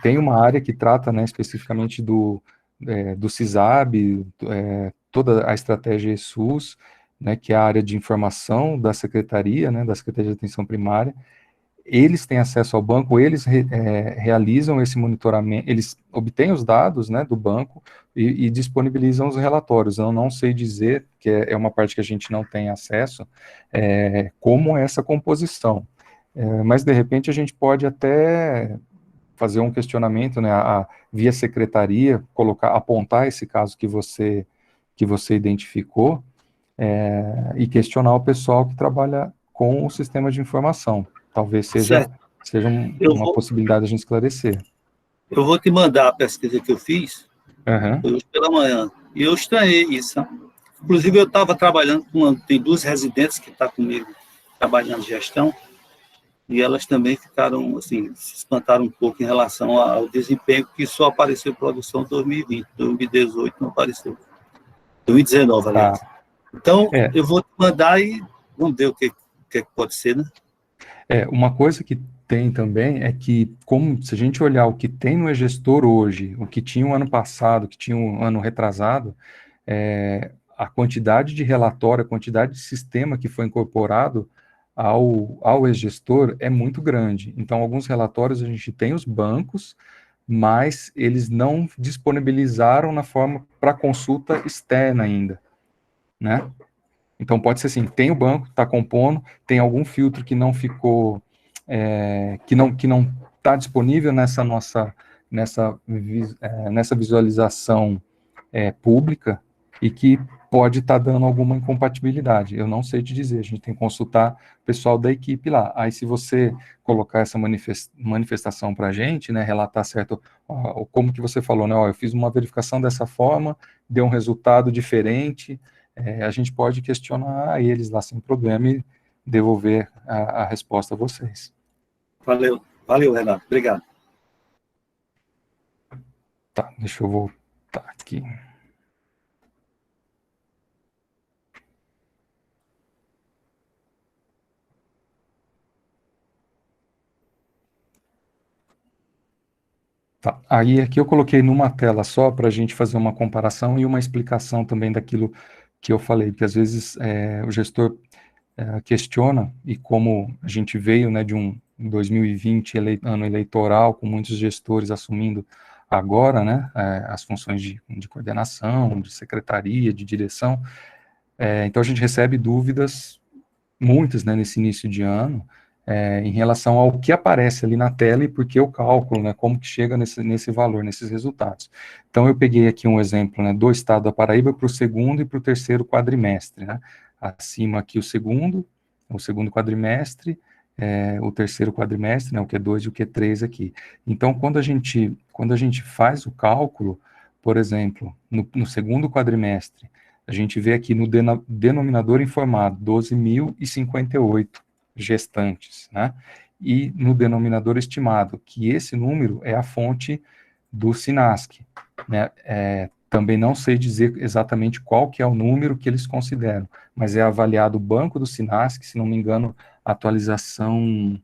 Tem uma área que trata, né, especificamente do CISAB, toda a estratégia SUS, né, que é a área de informação da Secretaria, né, da Secretaria de Atenção Primária. Eles têm acesso ao banco, eles realizam esse monitoramento, eles obtêm os dados, né, do banco e disponibilizam os relatórios. Eu não sei dizer, que é uma parte que a gente não tem acesso, como é essa composição. Mas, de repente, a gente pode até fazer um questionamento, né, via secretaria, apontar esse caso que você identificou, e questionar o pessoal que trabalha com o sistema de informação. Talvez seja uma possibilidade de a gente esclarecer. Eu vou te mandar a pesquisa que eu fiz, hoje pela manhã, e eu estranhei isso. Né? Inclusive, eu estava trabalhando tem 2 residentes que estão comigo, trabalhando em gestão, e elas também ficaram, assim, se espantaram um pouco em relação ao desempenho, que só apareceu em produção em 2020, 2018 não apareceu. 2019, aliás. Então, eu vou te mandar e vamos ver o que pode ser, né? Uma coisa que tem também é que, como se a gente olhar o que tem no e-gestor hoje, o que tinha o ano passado, o que tinha o ano retrasado, a quantidade de relatório, a quantidade de sistema que foi incorporado ao e-gestor é muito grande. Então, alguns relatórios a gente tem os bancos, mas eles não disponibilizaram na forma para consulta externa ainda, né? Então, pode ser assim, tem o banco, está compondo, tem algum filtro que não ficou, que não está disponível nessa visualização pública e que pode estar dando alguma incompatibilidade. Eu não sei te dizer, a gente tem que consultar o pessoal da equipe lá. Aí, se você colocar essa manifestação para a gente, né, relatar certo, como que você falou, né, eu fiz uma verificação dessa forma, deu um resultado diferente, a gente pode questionar a eles lá sem problema e devolver a resposta a vocês. Valeu, Renato. Obrigado. Tá, deixa eu voltar aqui. Tá. Aí aqui eu coloquei numa tela só para a gente fazer uma comparação e uma explicação também daquilo que eu falei, que às vezes o gestor questiona, e como a gente veio, né, de um 2020 ano eleitoral, com muitos gestores assumindo agora, né, as funções de coordenação, de secretaria, de direção, então a gente recebe dúvidas, muitas, né, nesse início de ano, em relação ao que aparece ali na tela e por que o cálculo, né, como que chega nesse valor, nesses resultados. Então, eu peguei aqui um exemplo, né, do estado da Paraíba para o segundo e para o terceiro quadrimestre, né, acima aqui o segundo quadrimestre, o terceiro quadrimestre, né, o Q2 e o Q3 aqui. Então, quando a gente faz o cálculo, por exemplo, no segundo quadrimestre, a gente vê aqui no denominador informado, 12.058 gestantes, né? E no denominador estimado, que esse número é a fonte do SINASC, né? Também não sei dizer exatamente qual que é o número que eles consideram, mas é avaliado o banco do SINASC, se não me engano, a atualização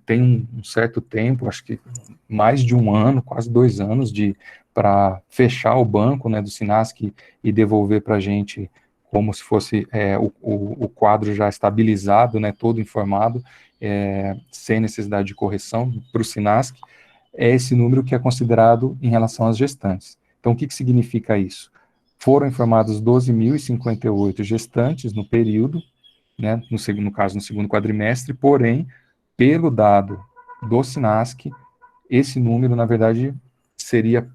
tem um certo tempo, acho que mais de um ano, quase 2 anos, para fechar o banco, né, do SINASC e devolver para a gente como se fosse o quadro já estabilizado, né, todo informado, sem necessidade de correção para o SINASC, é esse número que é considerado em relação às gestantes. Então, o que significa isso? Foram informados 12.058 gestantes no período, né, no caso, no segundo quadrimestre, porém, pelo dado do SINASC, esse número, na verdade, seria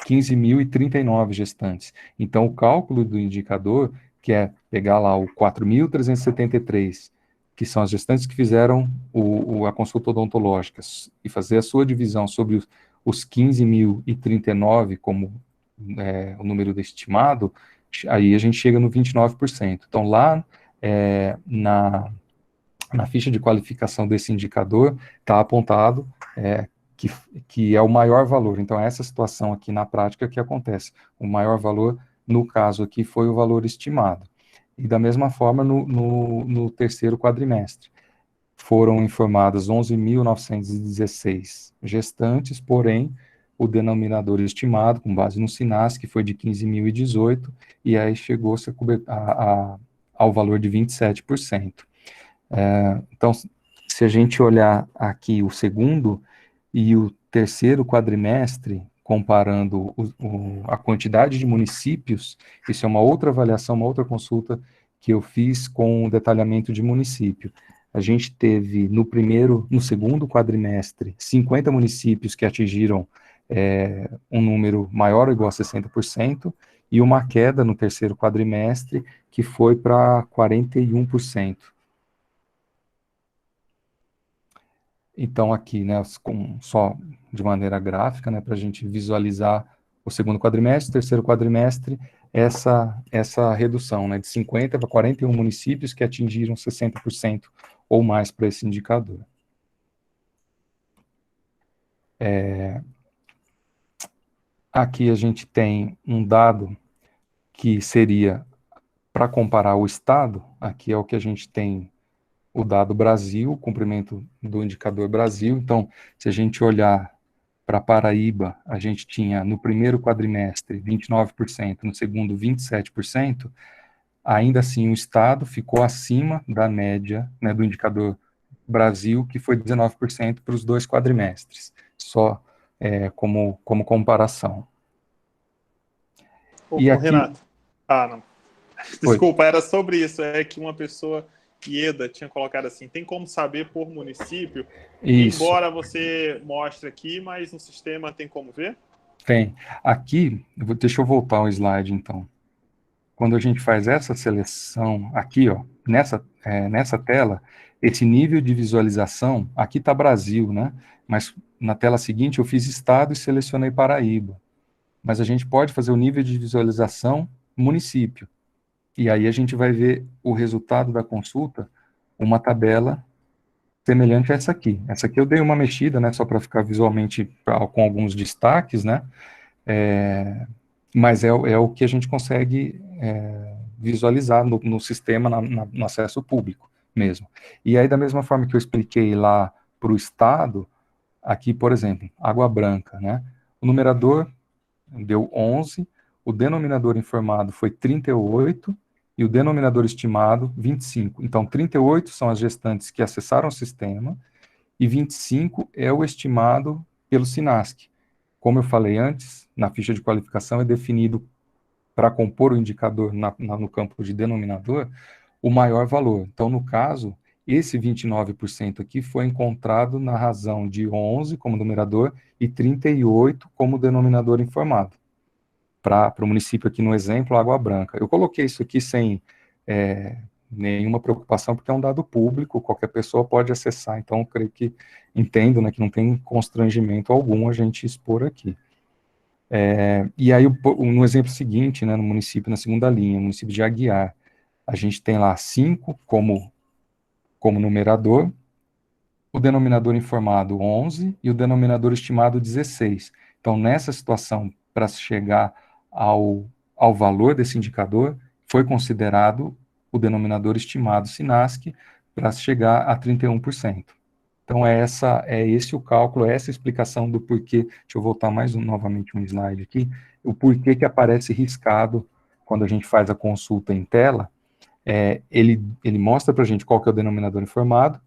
15.039 gestantes. Então, o cálculo do indicador, que é pegar lá o 4.373, que são as gestantes que fizeram a consulta odontológica, e fazer a sua divisão sobre os 15.039 como o número estimado, aí a gente chega no 29%. Então, lá na ficha de qualificação desse indicador, está apontado que é o maior valor. Então, é essa situação aqui na prática que acontece. O maior valor, no caso aqui, foi o valor estimado. E da mesma forma, no terceiro quadrimestre, foram informadas 11.916 gestantes, porém, o denominador estimado, com base no SINASC, que foi de 15.018, e aí chegou-se ao valor de 27%. Então, se a gente olhar aqui o segundo e o terceiro quadrimestre, comparando a quantidade de municípios, isso é uma outra avaliação, uma outra consulta que eu fiz com o detalhamento de município. A gente teve no segundo quadrimestre, 50 municípios que atingiram um número maior ou igual a 60%, e uma queda no terceiro quadrimestre que foi para 41%. Então, aqui, né, só de maneira gráfica, né, para a gente visualizar o segundo quadrimestre, terceiro quadrimestre, essa redução, né, de 50 para 41 municípios que atingiram 60% ou mais para esse indicador. Aqui a gente tem um dado que seria para comparar o estado, aqui é o que a gente tem o dado Brasil, o comprimento do indicador Brasil. Então, se a gente olhar para Paraíba, a gente tinha no primeiro quadrimestre 29%, no segundo 27%, ainda assim o estado ficou acima da média, né, do indicador Brasil, que foi 19% para os 2 quadrimestres, só como comparação. E aqui... Renato, não. Oi. Desculpa, era sobre isso, é que uma pessoa, Ieda, tinha colocado assim, tem como saber por município, Isso. embora você mostre aqui, mas no sistema tem como ver? Tem. Aqui, deixa eu voltar ao slide, então. Quando a gente faz essa seleção, aqui, ó, nessa tela, esse nível de visualização, aqui está Brasil, né? Mas na tela seguinte eu fiz estado e selecionei Paraíba. Mas a gente pode fazer o nível de visualização município. E aí a gente vai ver o resultado da consulta, uma tabela semelhante a essa aqui. Essa aqui eu dei uma mexida, né, só para ficar visualmente com alguns destaques, né? Mas é o que a gente consegue visualizar no sistema, no acesso público mesmo. E aí, da mesma forma que eu expliquei lá para o Estado, aqui, por exemplo, Água Branca, né? O numerador deu 11, o denominador informado foi 38 e o denominador estimado 25. Então, 38 são as gestantes que acessaram o sistema e 25 é o estimado pelo SINASC. Como eu falei antes, na ficha de qualificação é definido para compor o indicador no campo de denominador o maior valor. Então, no caso, esse 29% aqui foi encontrado na razão de 11 como numerador e 38 como denominador informado. Para o município aqui no exemplo, Água Branca. Eu coloquei isso aqui sem nenhuma preocupação, porque é um dado público, qualquer pessoa pode acessar, então eu creio que entendo, né, que não tem constrangimento algum a gente expor aqui. E aí, no exemplo seguinte, né, no município, na segunda linha, município de Aguiar, a gente tem lá 5 como numerador, o denominador informado 11 e o denominador estimado 16. Então, nessa situação, para chegar ao valor desse indicador, foi considerado o denominador estimado SINASC para chegar a 31%. Então, é esse o cálculo, essa a explicação do porquê. Deixa eu voltar novamente um slide aqui. O porquê que aparece riscado quando a gente faz a consulta em tela. Ele mostra para a gente qual que é o denominador informado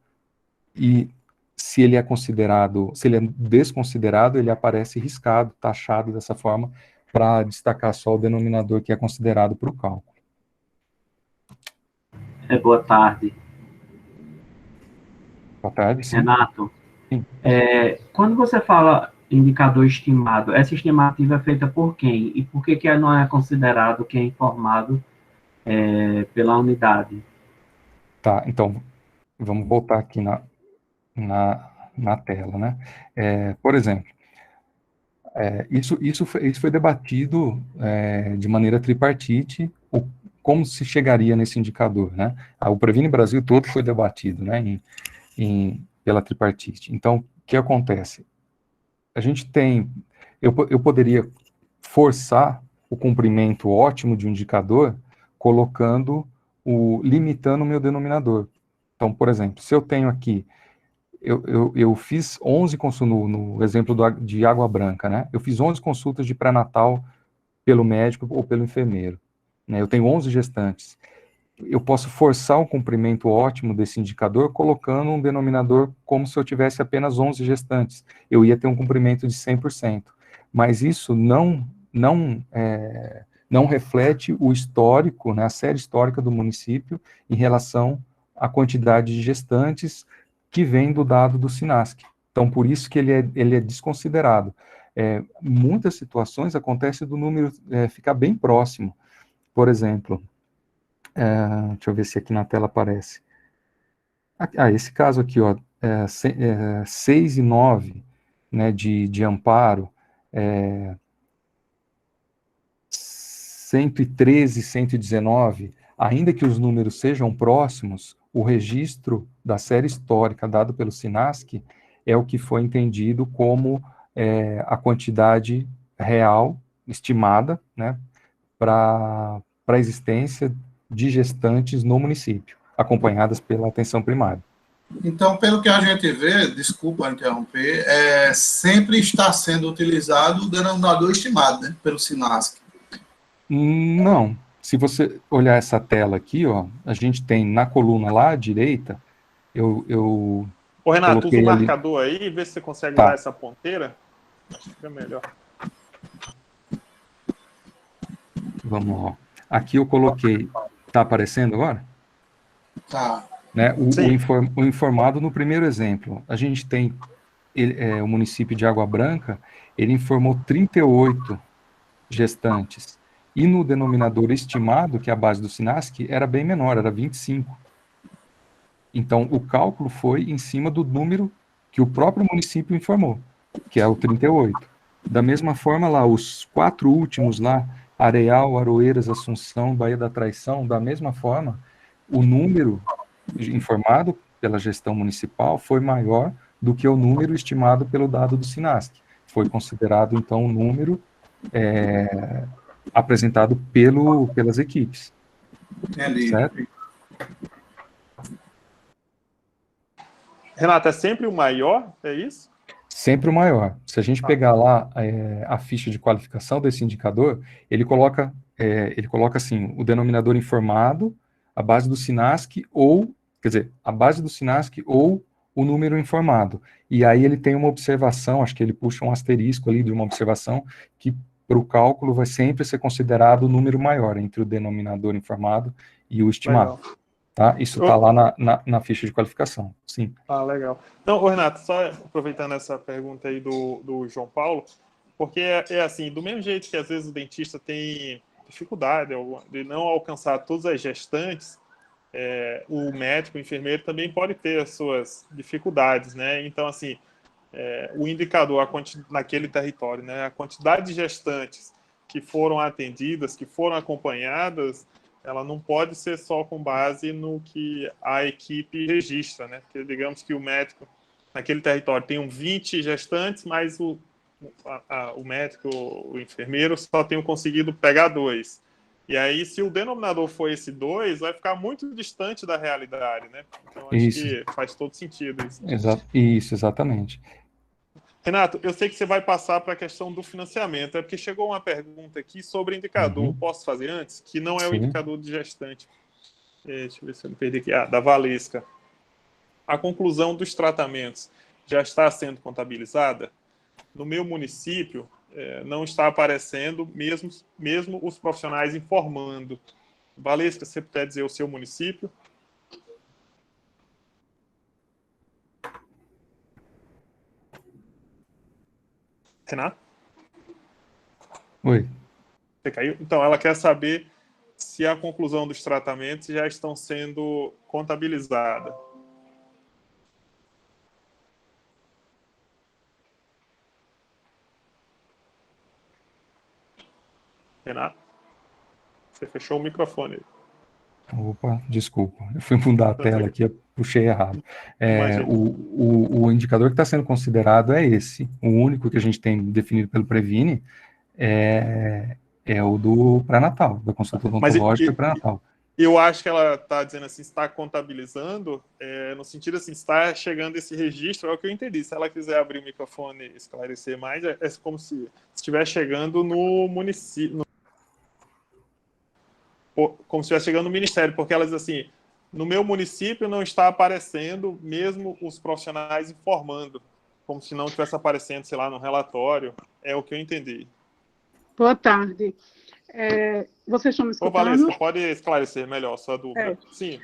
e se ele é desconsiderado, ele aparece riscado, taxado dessa forma, para destacar só o denominador que é considerado para o cálculo. Boa tarde. Boa tarde, sim. Renato, sim. Quando você fala indicador estimado, essa estimativa é feita por quem? E por que não é considerado que é informado pela unidade? Tá, então, vamos voltar aqui na tela, né? Por exemplo, isso foi debatido de maneira tripartite, como se chegaria nesse indicador, né? O Previne Brasil todo foi debatido, né, pela tripartite. Então, o que acontece? A gente eu poderia forçar o cumprimento ótimo de um indicador limitando o meu denominador. Então, por exemplo, se eu tenho aqui, eu fiz 11 consultas, no exemplo de Água Branca, né? Eu fiz 11 consultas de pré-natal pelo médico ou pelo enfermeiro, né? Eu tenho 11 gestantes. Eu posso forçar o cumprimento ótimo desse indicador colocando um denominador como se eu tivesse apenas 11 gestantes. Eu ia ter um cumprimento de 100%. Mas isso não reflete o histórico, né, a série histórica do município em relação à quantidade de gestantes que vem do dado do SINASC. Então, por isso que ele é desconsiderado. Muitas situações acontecem do número ficar bem próximo. Por exemplo, deixa eu ver se aqui na tela aparece. Esse caso aqui, ó, 6 e 9, né, de amparo, 113 e 119, ainda que os números sejam próximos, o registro da série histórica dado pelo SINASC é o que foi entendido como a quantidade real estimada, né, para a existência de gestantes no município. acompanhadas pela atenção primária. Então, pelo que a gente vê, desculpa interromper, sempre está sendo utilizado o denominador estimado, né, pelo SINASC. Não. Se você olhar essa tela aqui, ó, a gente tem na coluna lá à direita, eu Ô, Renato, usa o coloquei ali. marcador aí e vê se você consegue Tá. dar essa ponteira. Acho que é melhor. Vamos lá. Aqui eu coloquei. Tá aparecendo agora? Tá. Né? Sim. O informado no primeiro exemplo. A gente tem o município de Água Branca, ele informou 38 gestantes. E no denominador estimado, que é a base do SINASC, era bem menor, era 25. Então, o cálculo foi em cima do número que o próprio município informou, que é o 38. Da mesma forma, lá, os 4 últimos lá, Areal, Aroeiras, Assunção, Baía da Traição, da mesma forma, o número informado pela gestão municipal foi maior do que o número estimado pelo dado do SINASC. Foi considerado, então, o número apresentado pelas equipes. Entendi. Certo? Renato, é sempre o maior? É isso? Sempre o maior. Se a gente pegar lá a ficha de qualificação desse indicador, ele coloca assim, o denominador informado, a base do SINASC a base do SINASC ou o número informado. E aí ele tem uma observação, acho que ele puxa um asterisco ali de uma observação que para o cálculo vai sempre ser considerado o número maior entre o denominador informado e o estimado. Legal. Tá? Isso está lá na ficha de qualificação, sim. Ah, legal. Então, Renato, só aproveitando essa pergunta aí do João Paulo, porque é assim, do mesmo jeito que às vezes o dentista tem dificuldade de não alcançar todas as gestantes, o médico, o enfermeiro também pode ter as suas dificuldades, né? Então, assim, o indicador naquele território, né? A quantidade de gestantes que foram atendidas, que foram acompanhadas, ela não pode ser só com base no que a equipe registra, né? Porque digamos que o médico naquele território tem 20 gestantes, mas o médico, o enfermeiro só tem conseguido pegar 2. E aí, se o denominador for esse 2, vai ficar muito distante da realidade, né? Então, acho que faz todo sentido isso. Isso, exatamente. Renato, eu sei que você vai passar para a questão do financiamento, porque chegou uma pergunta aqui sobre indicador. Posso fazer antes? Que não é o indicador de gestante. Deixa eu ver se eu não perdi aqui. Da Valesca. A conclusão dos tratamentos já está sendo contabilizada? No meu município, não está aparecendo, mesmo os profissionais informando. Valesca, se você puder dizer o seu município. Renato? Oi. Você caiu? Então, ela quer saber se a conclusão dos tratamentos já estão sendo contabilizadas. Renato? Você fechou o microfone. Opa, desculpa. Eu fui mudar a tela aqui, eu puxei errado. O indicador que está sendo considerado é esse. O único que a gente tem definido pelo Previne é o do pré-natal, da consulta odontológica pré-natal. Eu acho que ela está dizendo assim, está contabilizando, no sentido assim, está chegando esse registro, é o que eu entendi. Se ela quiser abrir o microfone e esclarecer mais, é como se estiver chegando no município, como se estivesse chegando no ministério, porque ela diz assim, no meu município não está aparecendo mesmo os profissionais informando, como se não estivesse aparecendo, sei lá, no relatório, é o que eu entendi. Boa tarde. Vocês estão me escutando? Valesca, pode esclarecer melhor sua dúvida? Sim.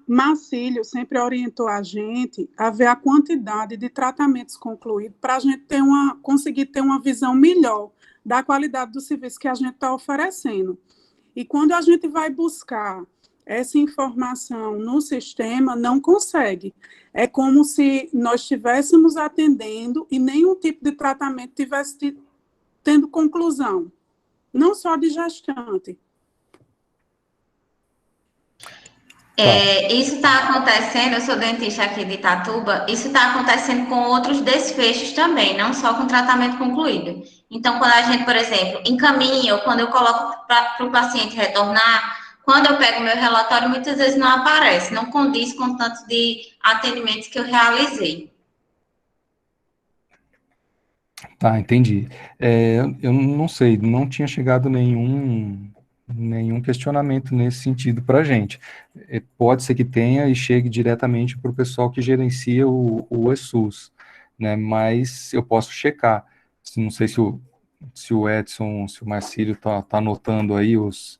Marcílio sempre orientou a gente a ver a quantidade de tratamentos concluídos para a gente conseguir ter uma visão melhor da qualidade do serviço que a gente está oferecendo. E quando a gente vai buscar essa informação no sistema, não consegue. É como se nós estivéssemos atendendo e nenhum tipo de tratamento tivesse tendo conclusão. Não só de gestante. Isso está acontecendo, eu sou dentista aqui de Itatuba, isso está acontecendo com outros desfechos também, não só com tratamento concluído. Então, quando a gente, por exemplo, encaminha, ou quando eu coloco para o paciente retornar, quando eu pego meu relatório, muitas vezes não aparece, não condiz com o tanto de atendimentos que eu realizei. Tá, entendi. Eu não sei, não tinha chegado nenhum questionamento nesse sentido para a gente. Pode ser que tenha e chegue diretamente para o pessoal que gerencia o ESUS, né? Mas eu posso checar. Não sei se o Edson, se o Marcílio tá anotando aí os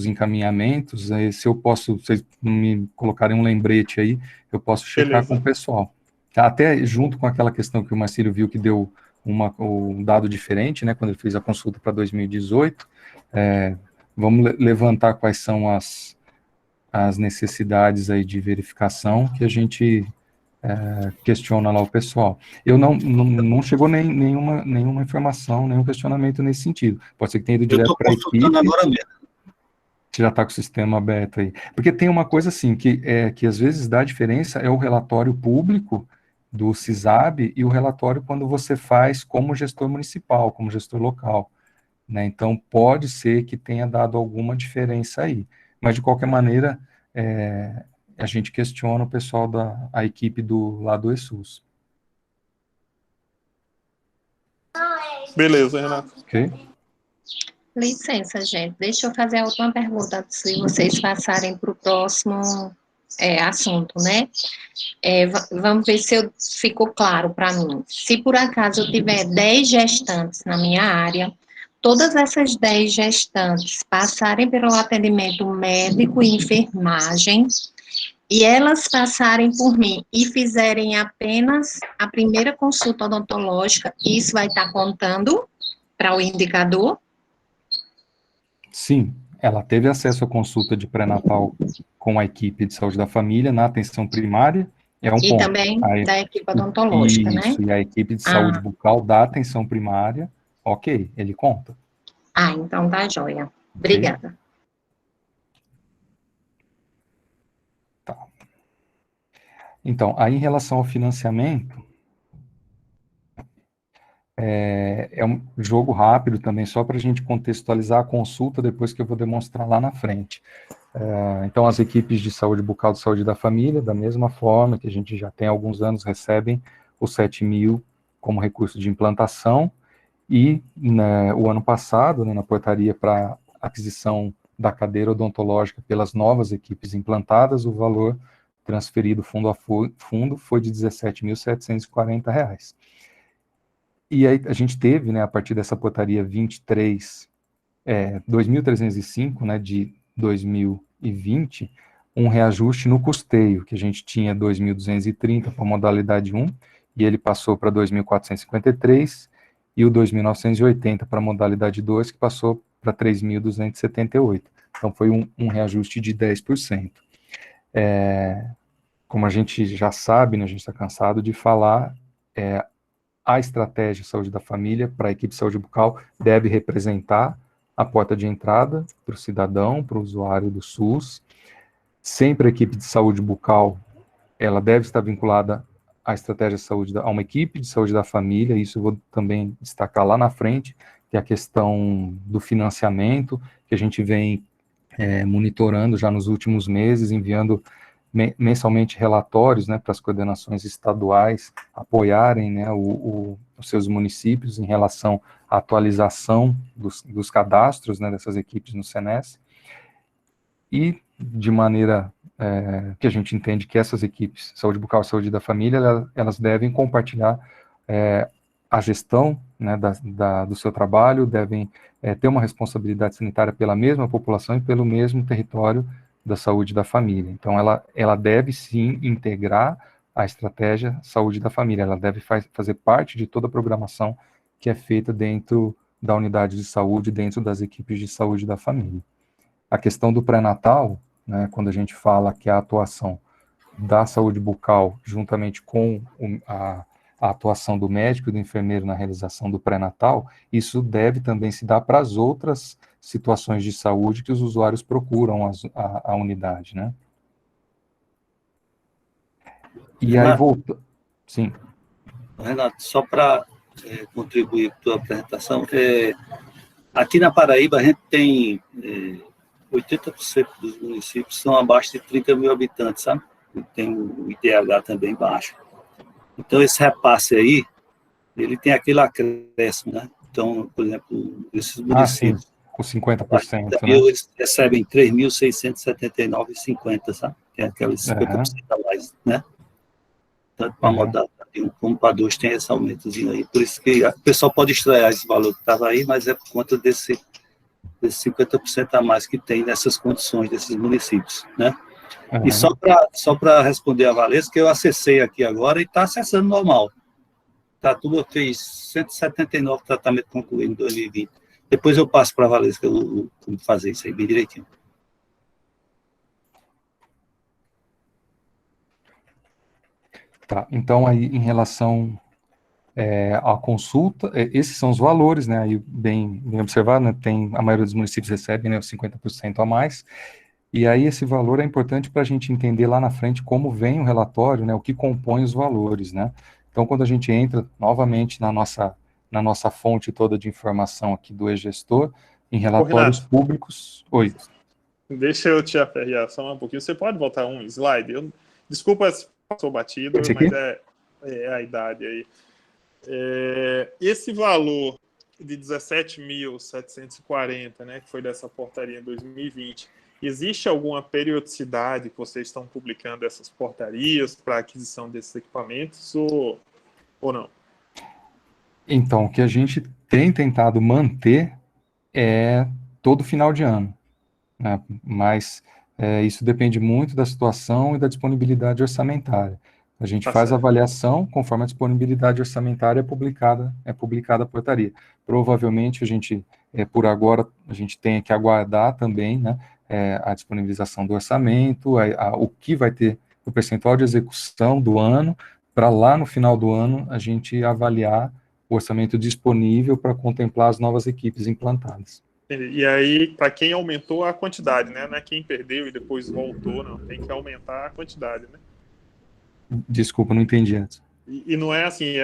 encaminhamentos, se eu posso, vocês me colocarem um lembrete aí, eu posso checar Beleza. com o pessoal. Até junto com aquela questão que o Marcílio viu que deu um dado diferente, né, quando ele fez a consulta para 2018, vamos levantar quais são as necessidades aí de verificação que a gente questiona lá o pessoal. Não chegou nenhuma informação, nenhum questionamento nesse sentido. Pode ser que tenha ido direto para a equipe. Eu estou consultando agora mesmo. Você já está com o sistema aberto aí. Porque tem uma coisa assim, que às vezes dá diferença, é o relatório público do CISAB e o relatório quando você faz como gestor municipal, como gestor local, né? Então, pode ser que tenha dado alguma diferença aí. Mas, de qualquer maneira, a gente questiona o pessoal a equipe do lado do ESUS. Beleza, Renato. Ok? Licença, gente. Deixa eu fazer a última pergunta, antes de vocês passarem para o próximo assunto, né? Vamos ver se ficou claro para mim. Se por acaso eu tiver 10 gestantes na minha área, todas essas 10 gestantes passarem pelo atendimento médico e enfermagem, e elas passarem por mim e fizerem apenas a primeira consulta odontológica, isso vai estar contando para o indicador? Sim, ela teve acesso à consulta de pré-natal com a equipe de saúde da família na atenção primária, é um ponto. E também da equipe odontológica, né? Isso, e a equipe de saúde bucal da atenção primária, ok, ele conta. Então tá joia. Obrigada. Tá. Então, aí em relação ao financiamento, é um jogo rápido também, só para a gente contextualizar a consulta, depois que eu vou demonstrar lá na frente. Então, as equipes de saúde bucal de saúde da família, da mesma forma que a gente já tem há alguns anos, recebem os 7.000 como recurso de implantação, e o ano passado, na portaria para aquisição da cadeira odontológica pelas novas equipes implantadas, o valor transferido fundo a fundo foi de R$ 17.740. E aí a gente teve, a partir dessa portaria 2.305, de 2020, um reajuste no custeio, que a gente tinha 2.230 para a modalidade 1, e ele passou para 2.453, e o 2.980 para a modalidade 2, que passou para 3.278. Então, foi um reajuste de 10%. Como a gente já sabe, a gente está cansado de falar, a estratégia saúde da família para a equipe de saúde bucal deve representar a porta de entrada para o cidadão, para o usuário do SUS. Sempre a equipe de saúde bucal, ela deve estar vinculada à estratégia de saúde, a uma equipe de saúde da família, isso eu vou também destacar lá na frente, que é a questão do financiamento, que a gente vem monitorando já nos últimos meses, enviando mensalmente relatórios para as coordenações estaduais apoiarem os seus municípios em relação à atualização dos cadastros dessas equipes no SENES, e de maneira que a gente entende que essas equipes, saúde bucal e saúde da família, elas devem compartilhar a gestão do seu trabalho, devem ter uma responsabilidade sanitária pela mesma população e pelo mesmo território da saúde da família. Então, ela deve, sim, integrar a estratégia saúde da família, ela deve fazer parte de toda a programação que é feita dentro da unidade de saúde, dentro das equipes de saúde da família. A questão do pré-natal, quando a gente fala que a atuação da saúde bucal, juntamente com a atuação do médico e do enfermeiro na realização do pré-natal, isso deve também se dar para as outras situações de saúde que os usuários procuram a unidade, E Renato, aí volta. Sim. Renato, só para contribuir para a tua apresentação, aqui na Paraíba a gente tem 80% dos municípios são abaixo de 30 mil habitantes, sabe? E tem o IDH também baixo. Então, esse repasse aí, ele tem aquele acréscimo, né? Então, por exemplo, esses municípios... Sim, com 50%, né? Eles recebem 3.679,50, sabe? Que é aqueles 50% a mais, né? Tanto para a modalidade 1 como para 2 tem esse aumentozinho aí. Por isso que o pessoal pode estranhar esse valor que estava aí, mas é por conta desse 50% a mais que tem nessas condições desses municípios, né? E só para responder a Valesca, que eu acessei aqui agora e está acessando normal. Itatuba fez 179 tratamentos concluídos em 2020. Depois eu passo para a Valesca como fazer isso aí bem direitinho. Tá, então aí em relação à consulta, esses são os valores, né, aí bem observado, né, a maioria dos municípios recebe, né, os 50% a mais, e aí esse valor é importante para a gente entender lá na frente como vem o relatório, né, o que compõe os valores, né. Então, quando a gente entra novamente na nossa fonte toda de informação aqui do e-gestor, em relatórios públicos... Oi. Deixa eu te aperrear só um pouquinho. Você pode voltar um slide? Desculpa se passou batido, mas é a idade aí. Esse valor de 17.740, né, que foi dessa portaria em 2020, existe alguma periodicidade que vocês estão publicando essas portarias para aquisição desses equipamentos ou não? Então, o que a gente tem tentado manter é todo final de ano, né? Mas isso depende muito da situação e da disponibilidade orçamentária. A gente faz a avaliação conforme a disponibilidade orçamentária é publicada a portaria. Provavelmente a gente, por agora, a gente tem que aguardar também, né, a disponibilização do orçamento, o que vai ter o percentual de execução do ano, para lá no final do ano a gente avaliar o orçamento disponível para contemplar as novas equipes implantadas. E aí, para quem aumentou a quantidade, né? Não é quem perdeu e depois voltou, não. Tem que aumentar a quantidade, né? Desculpa, não entendi antes. E não é assim,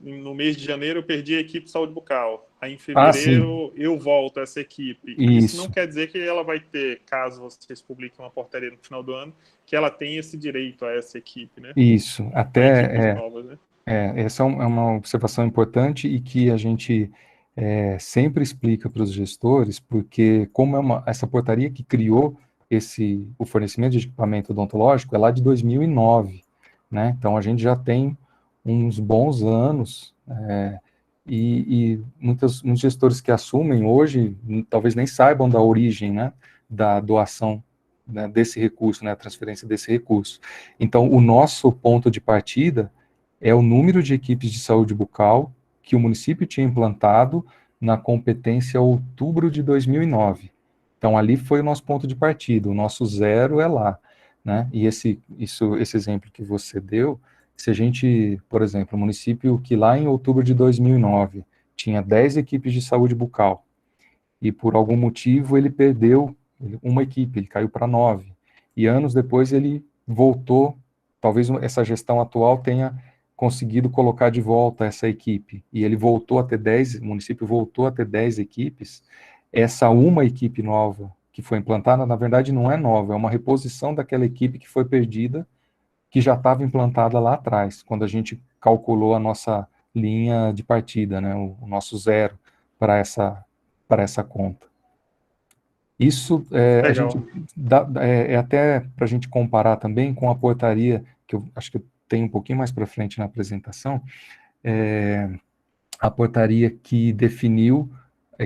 no mês de janeiro eu perdi a equipe de saúde bucal. Aí em fevereiro eu volto a essa equipe. Isso não quer dizer que ela vai ter, caso vocês publiquem uma portaria no final do ano, que ela tenha esse direito a essa equipe, né? Isso, até... novas, né? Essa é uma observação importante e que a gente sempre explica para os gestores, porque como essa portaria que criou o fornecimento de equipamento odontológico é lá de 2009, né? Então a gente já tem uns bons anos e muitos gestores que assumem hoje talvez nem saibam da origem, né, da doação, né, desse recurso, né, a transferência desse recurso. Então o nosso ponto de partida é o número de equipes de saúde bucal que o município tinha implantado na competência outubro de 2009. Então, ali foi o nosso ponto de partida, o nosso zero é lá, né? E esse exemplo que você deu, se a gente, por exemplo, o município que lá em outubro de 2009 tinha 10 equipes de saúde bucal, e por algum motivo ele perdeu uma equipe, ele caiu para 9, e anos depois ele voltou, talvez essa gestão atual tenha conseguido colocar de volta essa equipe, e ele voltou a ter 10, o município voltou a ter 10 equipes, essa uma equipe nova que foi implantada, na verdade não é nova, é uma reposição daquela equipe que foi perdida, que já estava implantada lá atrás, quando a gente calculou a nossa linha de partida, né, o nosso zero para essa conta. Isso a gente até para a gente comparar também com a portaria, que eu acho que eu tenho um pouquinho mais para frente na apresentação, a portaria que definiu,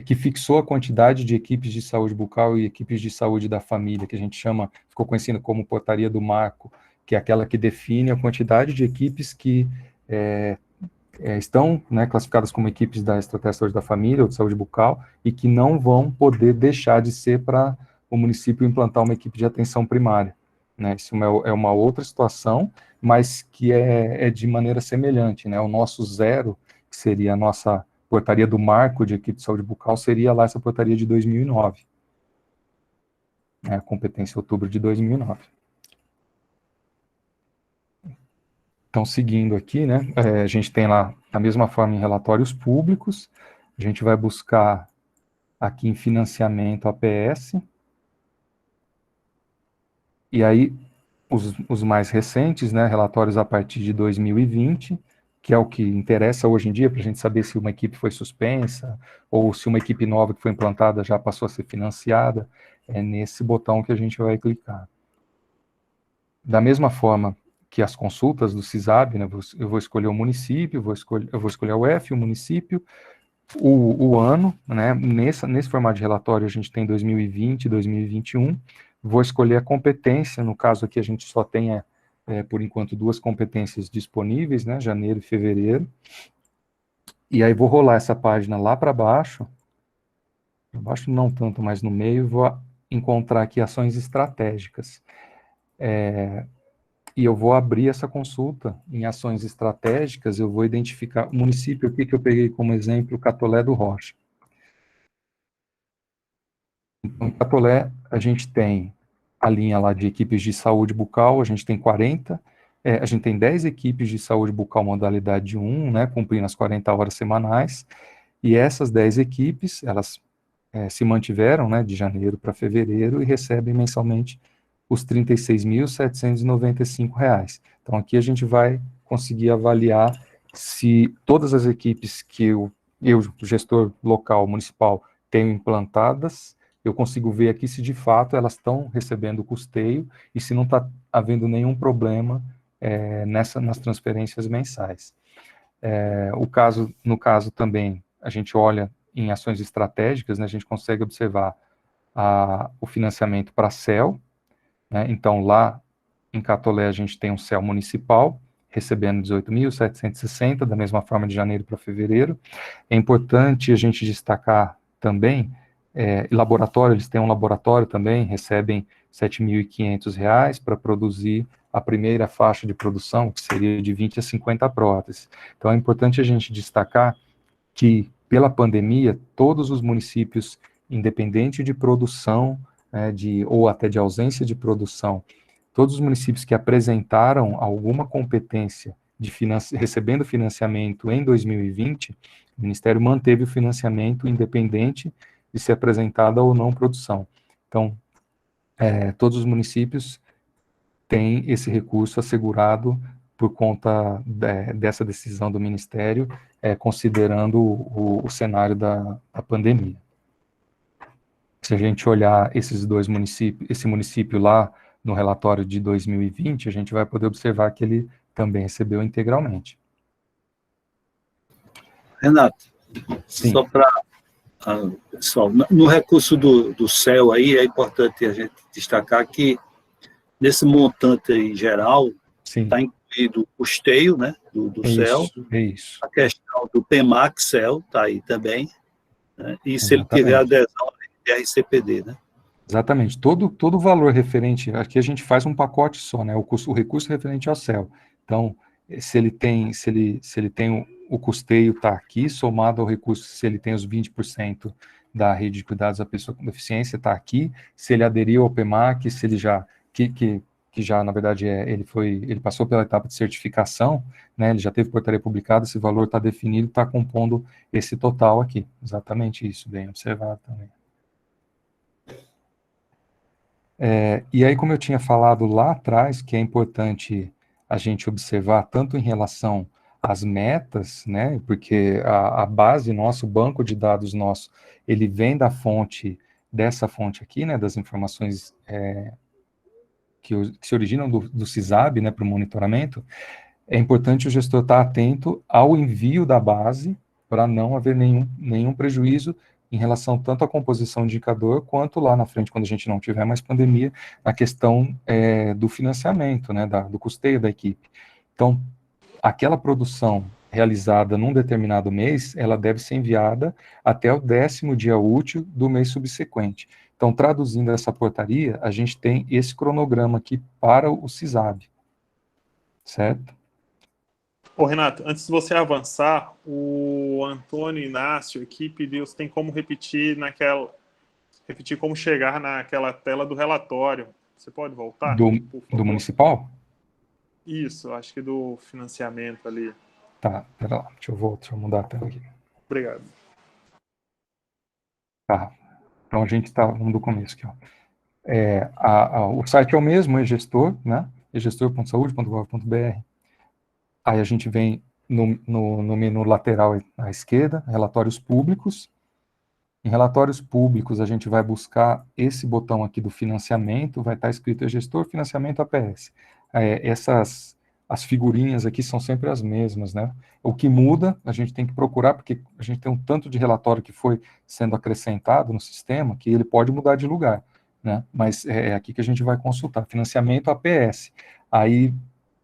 que fixou a quantidade de equipes de saúde bucal e equipes de saúde da família, que a gente ficou conhecendo como portaria do marco, que é aquela que define a quantidade de equipes que estão, né, classificadas como equipes da estratégia de saúde da família ou de saúde bucal e que não vão poder deixar de ser para o município implantar uma equipe de atenção primária, né? Isso é uma outra situação, mas que é de maneira semelhante, né? O nosso zero, que seria a nossa portaria do marco de equipe de saúde bucal, seria lá essa portaria de 2009, né? A competência outubro de 2009. Então, seguindo aqui, né, a gente tem lá, da mesma forma, em relatórios públicos, a gente vai buscar aqui em financiamento APS, E aí, os mais recentes, né, relatórios a partir de 2020, que é o que interessa hoje em dia, para a gente saber se uma equipe foi suspensa, ou se uma equipe nova que foi implantada já passou a ser financiada, é nesse botão que a gente vai clicar. Da mesma forma que as consultas do CISAB, né, eu vou escolher o município, eu vou escolher a UF, o município, o ano, né, nesse formato de relatório a gente tem 2020, 2021, vou escolher a competência, no caso aqui a gente só tem, por enquanto, 2 competências disponíveis, né, janeiro e fevereiro, e aí vou rolar essa página lá para baixo não tanto, mas no meio, vou encontrar aqui ações estratégicas. E eu vou abrir essa consulta em ações estratégicas, eu vou identificar o município aqui que eu peguei como exemplo, Catolé do Rocha. Então, em Catolé, a gente tem a linha lá de equipes de saúde bucal, a gente tem 40, a gente tem 10 equipes de saúde bucal modalidade 1, né, cumprindo as 40 horas semanais, e essas 10 equipes, elas se mantiveram, né, de janeiro para fevereiro e recebem mensalmente os R$ 36.795. Então, aqui a gente vai conseguir avaliar se todas as equipes que eu gestor local, municipal, tenho implantadas, eu consigo ver aqui se de fato elas estão recebendo o custeio e se não está havendo nenhum problema nas transferências mensais. No caso também, a gente olha em ações estratégicas, né, a gente consegue observar o financiamento para CEL, né, então lá em Catolé a gente tem um CEL municipal, recebendo 18.760, da mesma forma de janeiro para fevereiro. É importante a gente destacar também, laboratório, eles têm um laboratório também, recebem R$ 7.500 para produzir a primeira faixa de produção, que seria de 20 a 50 próteses. Então é importante a gente destacar que, pela pandemia, todos os municípios, independente de produção, ou até de ausência de produção, todos os municípios que apresentaram alguma competência recebendo financiamento em 2020, o Ministério manteve o financiamento independente de ser apresentada ou não produção. Então, todos os municípios têm esse recurso assegurado por conta dessa decisão do Ministério, considerando o cenário da pandemia. Se a gente olhar esses 2 municípios, esse município lá no relatório de 2020, a gente vai poder observar que ele também recebeu integralmente. Renato, Sim. só para pessoal, no recurso do CEL aí, é importante a gente destacar que nesse montante aí geral está incluído o custeio, né, do CEL, isso. a questão do PEMAC CEL está aí também, né, e se Exatamente. ele tiver adesão de RCPD, né? Exatamente. Todo o valor referente, aqui a gente faz um pacote só, né? O recurso referente ao CEL. Então, se ele tem o custeio está aqui, somado ao recurso, se ele tem os 20% da rede de cuidados da pessoa com deficiência, está aqui. Se ele aderiu ao PEMAC, se ele já, que já, na verdade, ele passou pela etapa de certificação, né? Ele já teve portaria publicada, esse valor está definido, está compondo esse total aqui. Exatamente isso, bem observado também. E aí, como eu tinha falado lá atrás, que é importante a gente observar tanto em relação às metas, né, porque a base nossa, o banco de dados nosso, ele vem dessa fonte aqui, né, das informações que se originam do CISAB, né, para o monitoramento. É importante o gestor estar atento ao envio da base para não haver nenhum prejuízo em relação tanto à composição de indicador, quanto lá na frente, quando a gente não tiver mais pandemia, a questão do financiamento, né, do custeio da equipe. Então, aquela produção realizada num determinado mês, ela deve ser enviada até o 10º dia útil do mês subsequente. Então, traduzindo essa portaria, a gente tem esse cronograma aqui para o CISAB, certo? Ô, Renato, antes de você avançar, o Antônio Inácio aqui pediu, você tem como repetir como chegar naquela tela do relatório. Você pode voltar? Do municipal? Isso, acho que do financiamento ali. Tá, pera lá, deixa eu mudar a tela aqui. Obrigado. Tá, então a gente tá, vamos do começo aqui, ó. O site é o mesmo, eGestor, né? egestor.saude.gov.br. Aí a gente vem no menu lateral à esquerda, relatórios públicos. Em relatórios públicos, a gente vai buscar esse botão aqui do financiamento, vai estar escrito eGestor Financiamento APS. As figurinhas aqui são sempre as mesmas, né? O que muda, a gente tem que procurar, porque a gente tem um tanto de relatório que foi sendo acrescentado no sistema, que ele pode mudar de lugar, né? Mas é aqui que a gente vai consultar, financiamento APS. Aí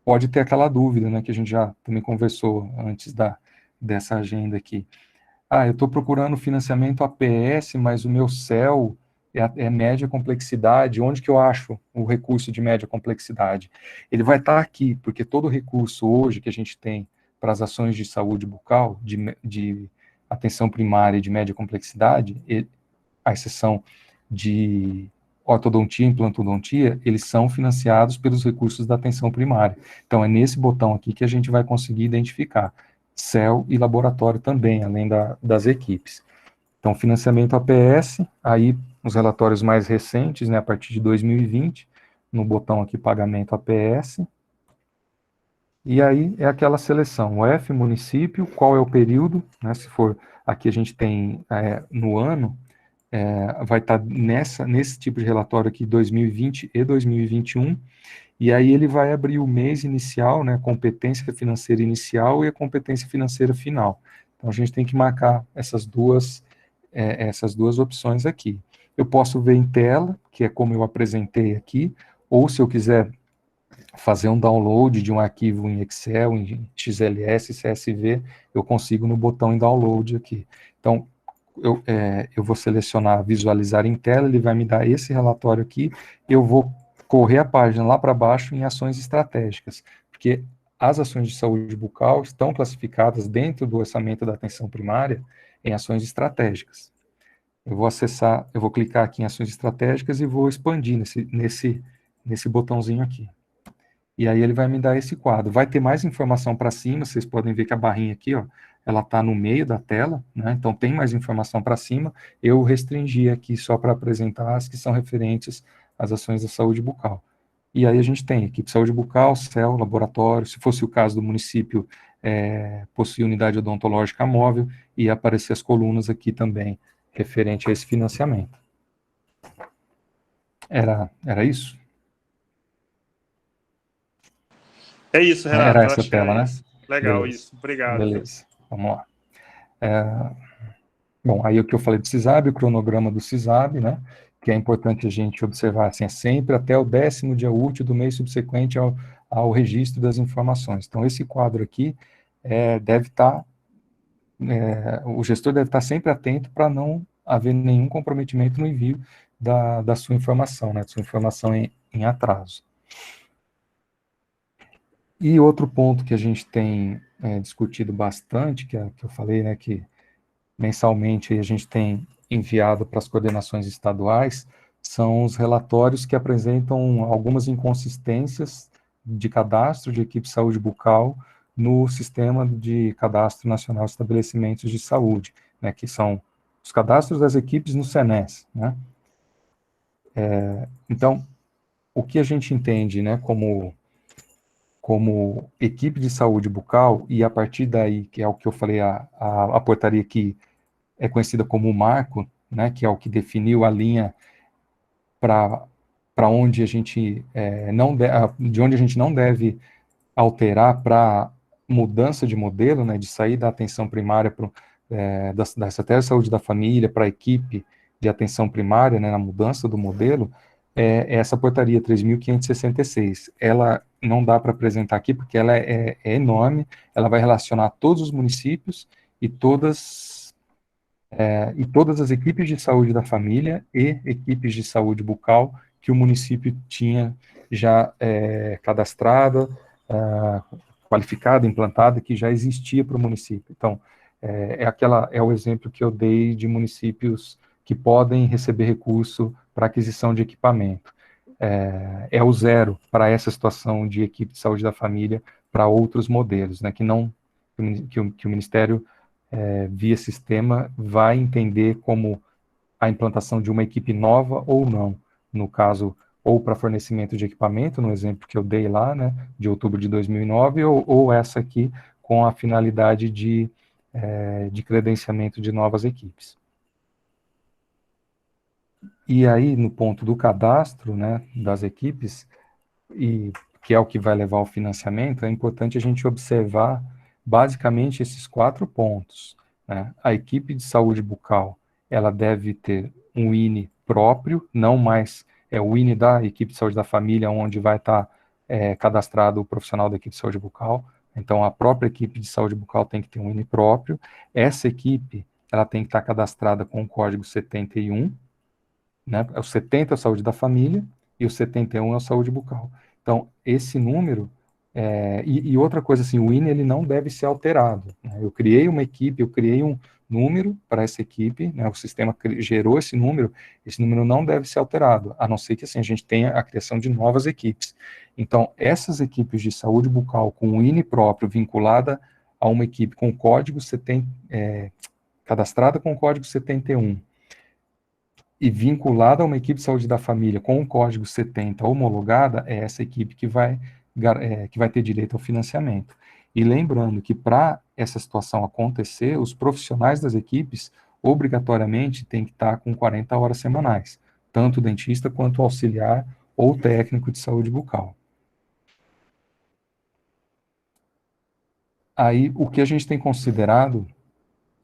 pode ter aquela dúvida, né, que a gente já também conversou antes dessa agenda aqui. Eu estou procurando financiamento APS, mas o meu CEL é média complexidade. Onde que eu acho o recurso de média complexidade? Ele vai estar aqui, porque todo recurso hoje que a gente tem para as ações de saúde bucal, de atenção primária e de média complexidade, a exceção de ortodontia e implantodontia, eles são financiados pelos recursos da atenção primária. Então, é nesse botão aqui que a gente vai conseguir identificar CEL e laboratório também, além das equipes. Então, financiamento APS, aí os relatórios mais recentes, né, a partir de 2020, no botão aqui, pagamento APS, e aí é aquela seleção, o F, município, qual é o período, né, se for, aqui a gente tem no ano, vai estar nesse tipo de relatório aqui, 2020 e 2021, e aí ele vai abrir o mês inicial, né, competência financeira inicial e a competência financeira final. Então, a gente tem que marcar essas duas opções aqui. Eu posso ver em tela, que é como eu apresentei aqui, ou se eu quiser fazer um download de um arquivo em Excel, em XLS, CSV, eu consigo no botão em download aqui. Então, eu vou selecionar visualizar em tela, ele vai me dar esse relatório aqui, eu vou correr a página lá para baixo em ações estratégicas, porque as ações de saúde bucal estão classificadas dentro do orçamento da atenção primária em ações estratégicas. Eu vou acessar, eu vou clicar aqui em ações estratégicas e vou expandir nesse botãozinho aqui. E aí ele vai me dar esse quadro. Vai ter mais informação para cima, vocês podem ver que a barrinha aqui, ó, ela está no meio da tela, né? Então tem mais informação para cima. Eu restringi aqui só para apresentar as que são referentes às ações da saúde bucal. E aí a gente tem equipe de saúde bucal, CEL, laboratório, se fosse o caso do município, possui unidade odontológica móvel, e aparecer as colunas aqui também, referente a esse financiamento. Era isso? É isso, Renato. Era essa tela, né? Legal, beleza. isso. Obrigado. Beleza, vamos lá. Bom, aí o que eu falei do CISAB, o cronograma do CISAB, né? Que é importante a gente observar, assim, é sempre até o 10º dia útil do mês subsequente ao registro das informações. Então, esse quadro aqui deve estar, o gestor deve estar sempre atento para não haver nenhum comprometimento no envio da sua informação, né? Da sua informação em atraso. E outro ponto que a gente tem discutido bastante, que eu falei, né, que mensalmente a gente tem enviado para as coordenações estaduais, são os relatórios que apresentam algumas inconsistências de cadastro de equipe de saúde bucal no Sistema de Cadastro Nacional de Estabelecimentos de Saúde, né, que são os cadastros das equipes no SENES, né. Então, o que a gente entende, né, como equipe de saúde bucal, e a partir daí, que é o que eu falei, a portaria que é conhecida como o marco, né, que é o que definiu a linha para onde a gente de onde a gente não deve alterar para mudança de modelo, né, de sair da atenção primária da estratégia de saúde da família para a equipe de atenção primária, né, na mudança do modelo, essa portaria 3.566. Ela não dá para apresentar aqui, porque ela é enorme, ela vai relacionar todos os municípios e todas as equipes de saúde da família e equipes de saúde bucal que o município tinha já cadastrada, qualificada, implantada, que já existia para o município. Então, é o exemplo que eu dei de municípios que podem receber recurso para aquisição de equipamento. É o zero para essa situação de equipe de saúde da família para outros modelos, né, que o Ministério, via sistema, vai entender como a implantação de uma equipe nova ou não, no caso, ou para fornecimento de equipamento, no exemplo que eu dei lá, né, de outubro de 2009, ou essa aqui com a finalidade de credenciamento de novas equipes. E aí, no ponto do cadastro, né, das equipes, e que é o que vai levar ao financiamento, é importante a gente observar basicamente esses 4 pontos, né? A equipe de saúde bucal, ela deve ter um INE próprio, não mais o INE da equipe de saúde da família, onde vai estar cadastrado o profissional da equipe de saúde bucal. Então, a própria equipe de saúde bucal tem que ter um INE próprio. Essa equipe, ela tem que estar cadastrada com o código 71, né? O 70 é a saúde da família e o 71 é a saúde bucal. Então, esse número, e outra coisa assim, o INE ele não deve ser alterado, né? Eu criei uma equipe, eu criei um número para essa equipe, né? O sistema gerou esse número não deve ser alterado, a não ser que assim, a gente tenha a criação de novas equipes. Então, essas equipes de saúde bucal com o INE próprio vinculada a uma equipe com código cadastrada com o código 71, e vinculada a uma equipe de saúde da família com o código 70 homologada, é essa equipe que vai ter direito ao financiamento. E lembrando que para essa situação acontecer, os profissionais das equipes obrigatoriamente têm que estar com 40 horas semanais, tanto o dentista quanto o auxiliar ou técnico de saúde bucal. Aí, o que a gente tem considerado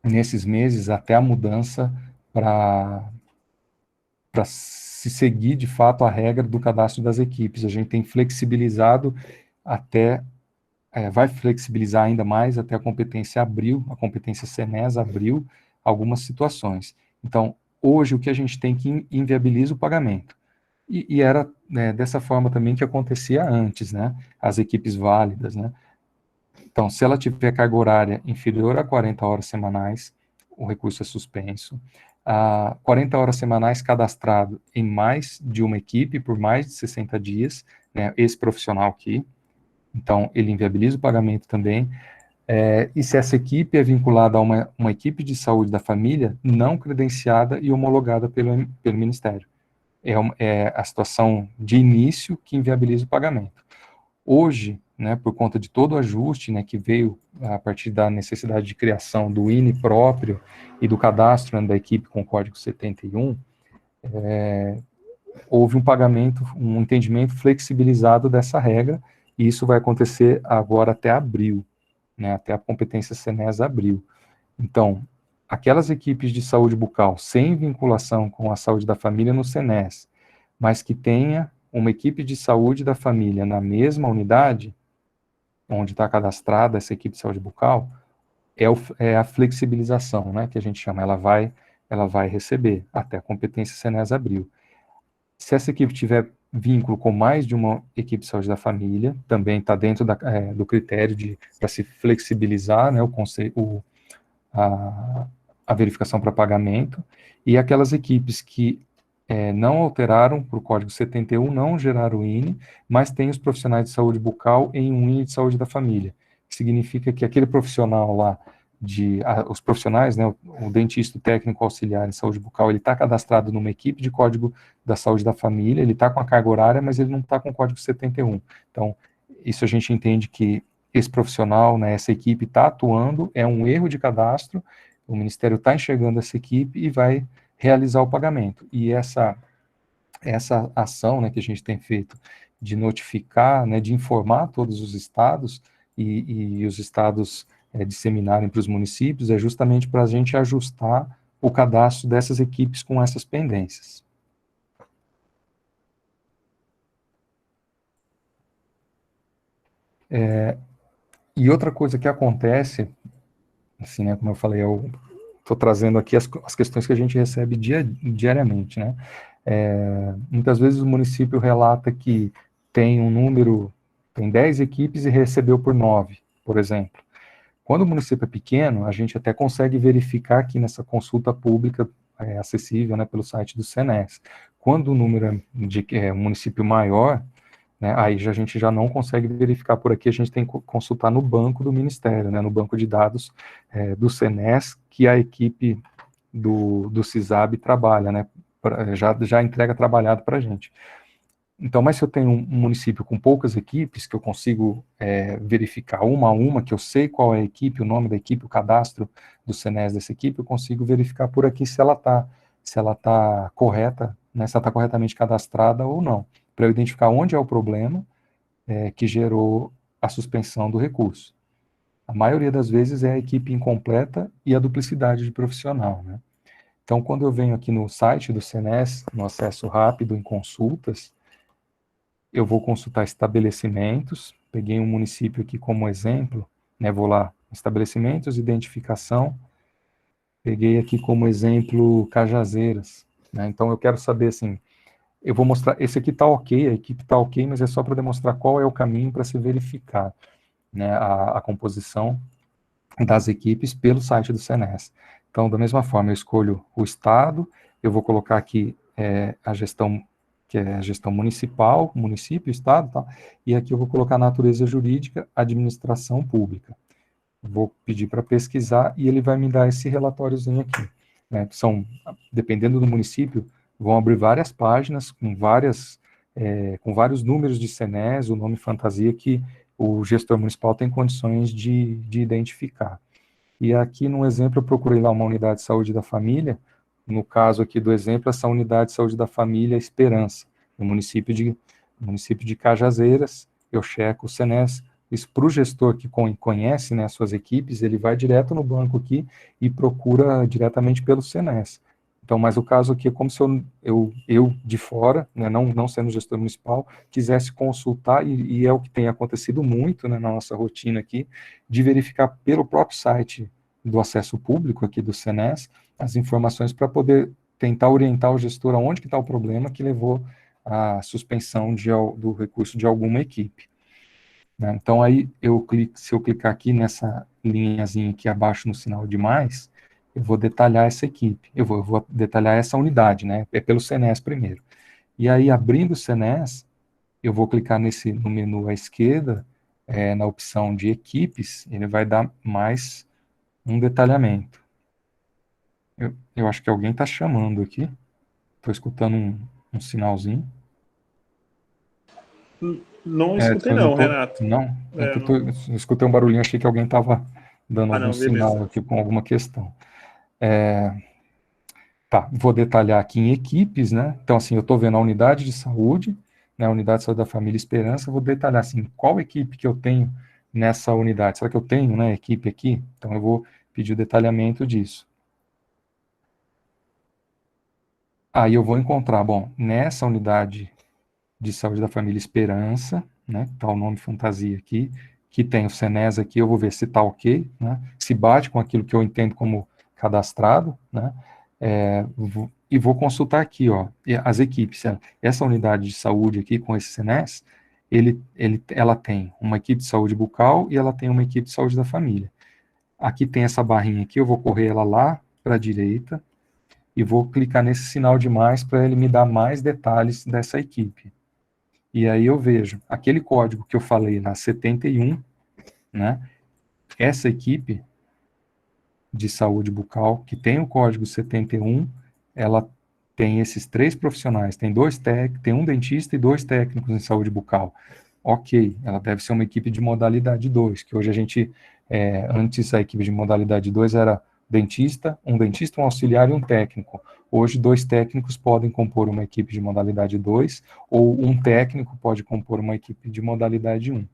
nesses meses até a mudança para se seguir, de fato, a regra do cadastro das equipes. A gente tem flexibilizado vai flexibilizar ainda mais até a competência abril, a competência SENES abriu algumas situações. Então, hoje, o que a gente tem que inviabiliza o pagamento. E era dessa forma também que acontecia antes, né? As equipes válidas, né? Então, se ela tiver carga horária inferior a 40 horas semanais, o recurso é suspenso. 40 horas semanais cadastrado em mais de uma equipe por mais de 60 dias, né, esse profissional aqui, então ele inviabiliza o pagamento também, e se essa equipe é vinculada a uma equipe de saúde da família não credenciada e homologada pelo Ministério. É a situação de início que inviabiliza o pagamento. Hoje, né, por conta de todo o ajuste, né, que veio a partir da necessidade de criação do INE próprio e do cadastro, né, da equipe com código 71, houve um pagamento, um entendimento flexibilizado dessa regra, e isso vai acontecer agora até abril, né, até a competência SENES abril. Então, aquelas equipes de saúde bucal sem vinculação com a saúde da família no SENES, mas que tenha uma equipe de saúde da família na mesma unidade, onde está cadastrada essa equipe de saúde bucal, é a flexibilização, né, que a gente chama, ela vai receber até a competência SENES abril. Se essa equipe tiver vínculo com mais de uma equipe de saúde da família, também está dentro do critério para se flexibilizar, né, a verificação para pagamento, e aquelas equipes que não alteraram para o código 71, não geraram INE, mas tem os profissionais de saúde bucal em um INE de saúde da família, que significa que aquele profissional lá, os profissionais, né, o dentista, o técnico auxiliar em saúde bucal, ele está cadastrado numa equipe de código da saúde da família, ele está com a carga horária, mas ele não está com o código 71. Então, isso a gente entende que esse profissional, né, essa equipe está atuando, é um erro de cadastro, o Ministério está enxergando essa equipe e vai realizar o pagamento. E essa ação, né, que a gente tem feito de notificar, né, de informar todos os estados e os estados disseminarem para os municípios, é justamente para a gente ajustar o cadastro dessas equipes com essas pendências. E outra coisa que acontece, assim, né, como eu falei, eu estou trazendo aqui as questões que a gente recebe diariamente, né? Muitas vezes o município relata que tem 10 equipes e recebeu por 9, por exemplo. Quando o município é pequeno, a gente até consegue verificar aqui nessa consulta pública acessível, né, pelo site do SENES. Quando o número é um município maior, né, aí a gente já não consegue verificar por aqui, a gente tem que consultar no banco do Ministério, né, no banco de dados do SENES, que a equipe do CISAB trabalha, né, já entrega trabalhado para a gente. Então, mas se eu tenho um município com poucas equipes, que eu consigo verificar uma a uma, que eu sei qual é a equipe, o nome da equipe, o cadastro do CNES dessa equipe, eu consigo verificar por aqui se ela está correta, né, se ela está corretamente cadastrada ou não, para eu identificar onde é o problema que gerou a suspensão do recurso. A maioria das vezes é a equipe incompleta e a duplicidade de profissional, né? Então, quando eu venho aqui no site do CNES, no acesso rápido em consultas, eu vou consultar estabelecimentos, peguei um município aqui como exemplo, né, vou lá, estabelecimentos, identificação, peguei aqui como exemplo Cajazeiras, né, então eu quero saber assim, eu vou mostrar, esse aqui está ok, a equipe está ok, mas é só para demonstrar qual é o caminho para se verificar, né, a composição das equipes pelo site do CNES. Então, da mesma forma, eu escolho o estado, eu vou colocar aqui a gestão, que é a gestão municipal, município, estado, tá? E aqui eu vou colocar natureza jurídica, administração pública. Vou pedir para pesquisar e ele vai me dar esse relatóriozinho aqui, né? Dependendo do município, vão abrir várias páginas com vários números de CNES, o nome fantasia que o gestor municipal tem condições de identificar. E aqui no exemplo eu procurei lá uma unidade de saúde da família, no caso aqui do exemplo, essa unidade de saúde da família Esperança, no município de Cajazeiras, eu checo o CNES, isso para o gestor que conhece, né, as suas equipes, ele vai direto no banco aqui e procura diretamente pelo CNES. Então, mas o caso aqui é como se eu de fora, né, não sendo gestor municipal, quisesse consultar, e é o que tem acontecido muito, né, na nossa rotina aqui, de verificar pelo próprio site do acesso público aqui do CNES, as informações para poder tentar orientar o gestor aonde que está o problema que levou à suspensão do recurso de alguma equipe, né? Então, aí, se eu clicar aqui nessa linhazinha aqui abaixo no sinal de mais, eu vou detalhar essa equipe, eu vou detalhar essa unidade, né? É pelo CNES primeiro. E aí, abrindo o CNES, eu vou clicar no menu à esquerda, na opção de equipes, ele vai dar mais um detalhamento. Eu acho que alguém está chamando aqui. Estou escutando um sinalzinho. Não escutei não, Renato. Não? Eu escutei um barulhinho, achei que alguém estava dando algum sinal aqui com alguma questão. Tá, vou detalhar aqui em equipes, né? Então, assim, eu estou vendo a unidade de saúde, né, a unidade de saúde da família Esperança, vou detalhar, assim, qual equipe que eu tenho nessa unidade. Será que eu tenho, né, equipe aqui? Então, eu vou pedir o detalhamento disso. Aí eu vou encontrar, bom, nessa unidade de saúde da família Esperança, né, tá o nome fantasia aqui, que tem o CNES aqui, eu vou ver se tá ok, né, se bate com aquilo que eu entendo como cadastrado, né, e vou consultar aqui, ó, as equipes. Essa unidade de saúde aqui com esse CNES, ela tem uma equipe de saúde bucal e ela tem uma equipe de saúde da família. Aqui tem essa barrinha aqui, eu vou correr ela lá para a direita e vou clicar nesse sinal de mais para ele me dar mais detalhes dessa equipe. E aí eu vejo aquele código que eu falei na 71, né? Essa equipe de saúde bucal, que tem o código 71, ela tem esses 3 profissionais, tem um dentista e 2 técnicos em saúde bucal. Ok, ela deve ser uma equipe de modalidade 2, que hoje a gente, antes a equipe de modalidade 2 era um auxiliar e um técnico. Hoje, 2 técnicos podem compor uma equipe de modalidade 2, ou um técnico pode compor uma equipe de modalidade 1.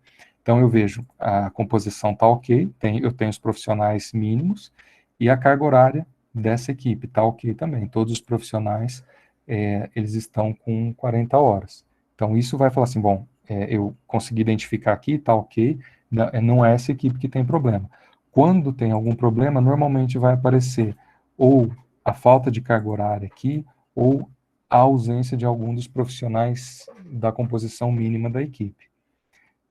Então, eu vejo a composição está ok, eu tenho os profissionais mínimos, e a carga horária dessa equipe está ok também. Todos os profissionais, eles estão com 40 horas. Então, isso vai falar assim, bom, eu consegui identificar aqui, está ok, não é essa equipe que tem problema. Quando tem algum problema, normalmente vai aparecer ou a falta de carga horária aqui, ou a ausência de algum dos profissionais da composição mínima da equipe.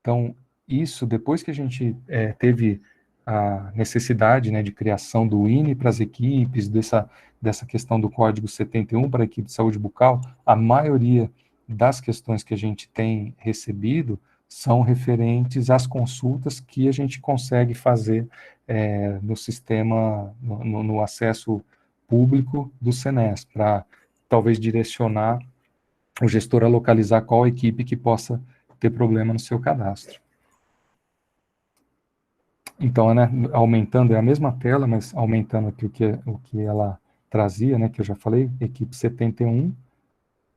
Então, isso, depois que a gente teve a necessidade, né, de criação do INE para as equipes, dessa questão do código 71 para a equipe de saúde bucal, a maioria das questões que a gente tem recebido são referentes às consultas que a gente consegue fazer no sistema, no acesso público do CNES, para talvez direcionar o gestor a localizar qual equipe que possa ter problema no seu cadastro. Então, né, aumentando, é a mesma tela, mas aumentando aqui o que ela trazia, né, que eu já falei, equipe 71,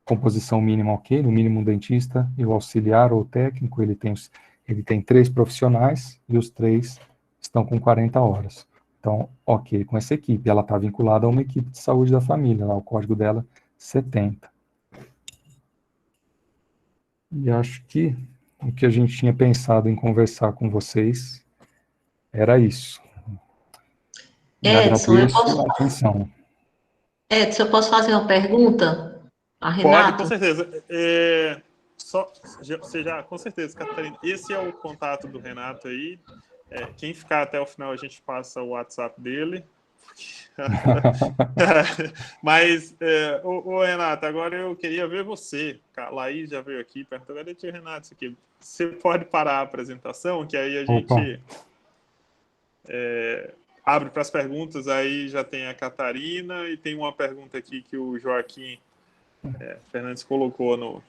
composição mínima ok, no mínimo um dentista e o auxiliar ou técnico, ele tem 3 profissionais e os 3 estão com 40 horas. Então, ok, com essa equipe, ela está vinculada a uma equipe de saúde da família, lá o código dela 70. E acho que o que a gente tinha pensado em conversar com vocês era isso. Edson, agradeço a atenção. Edson, eu posso fazer uma pergunta a Renato? Pode, com certeza. Com certeza, Catarina. Esse é o contato do Renato aí. Quem ficar até o final, a gente passa o WhatsApp dele. Mas, Renato, agora eu queria ver você. A Laís já veio aqui, perguntou, tio Renato, isso aqui. Você pode parar a apresentação, que aí a gente abre para as perguntas, aí já tem a Catarina e tem uma pergunta aqui que o Joaquim Fernandes colocou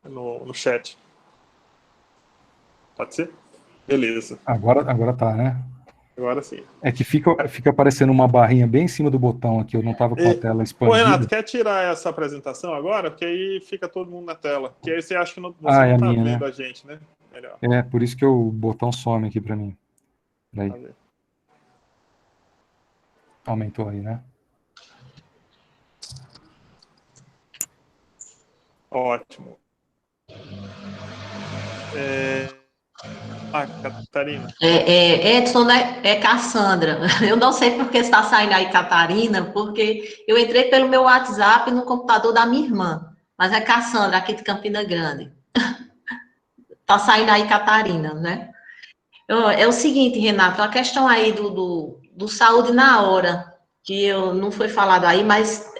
no chat. Pode ser? Beleza. Agora tá, né? Agora sim. É que fica aparecendo uma barrinha bem em cima do botão aqui, eu não estava com a tela expandida. Ô, Renato, quer tirar essa apresentação agora? Porque aí fica todo mundo na tela. Porque aí você acha que você não tá vendo a gente, né? Melhor. Por isso que o botão some aqui para mim. Daí. Aumentou aí, né? Ótimo. Catarina. Edson, né? É Cassandra. Eu não sei por que está saindo aí Catarina, porque eu entrei pelo meu WhatsApp no computador da minha irmã. Mas é Cassandra, aqui de Campina Grande. Está saindo aí Catarina, né? É o seguinte, Renato, a questão aí do saúde na hora, que não foi falado aí, mas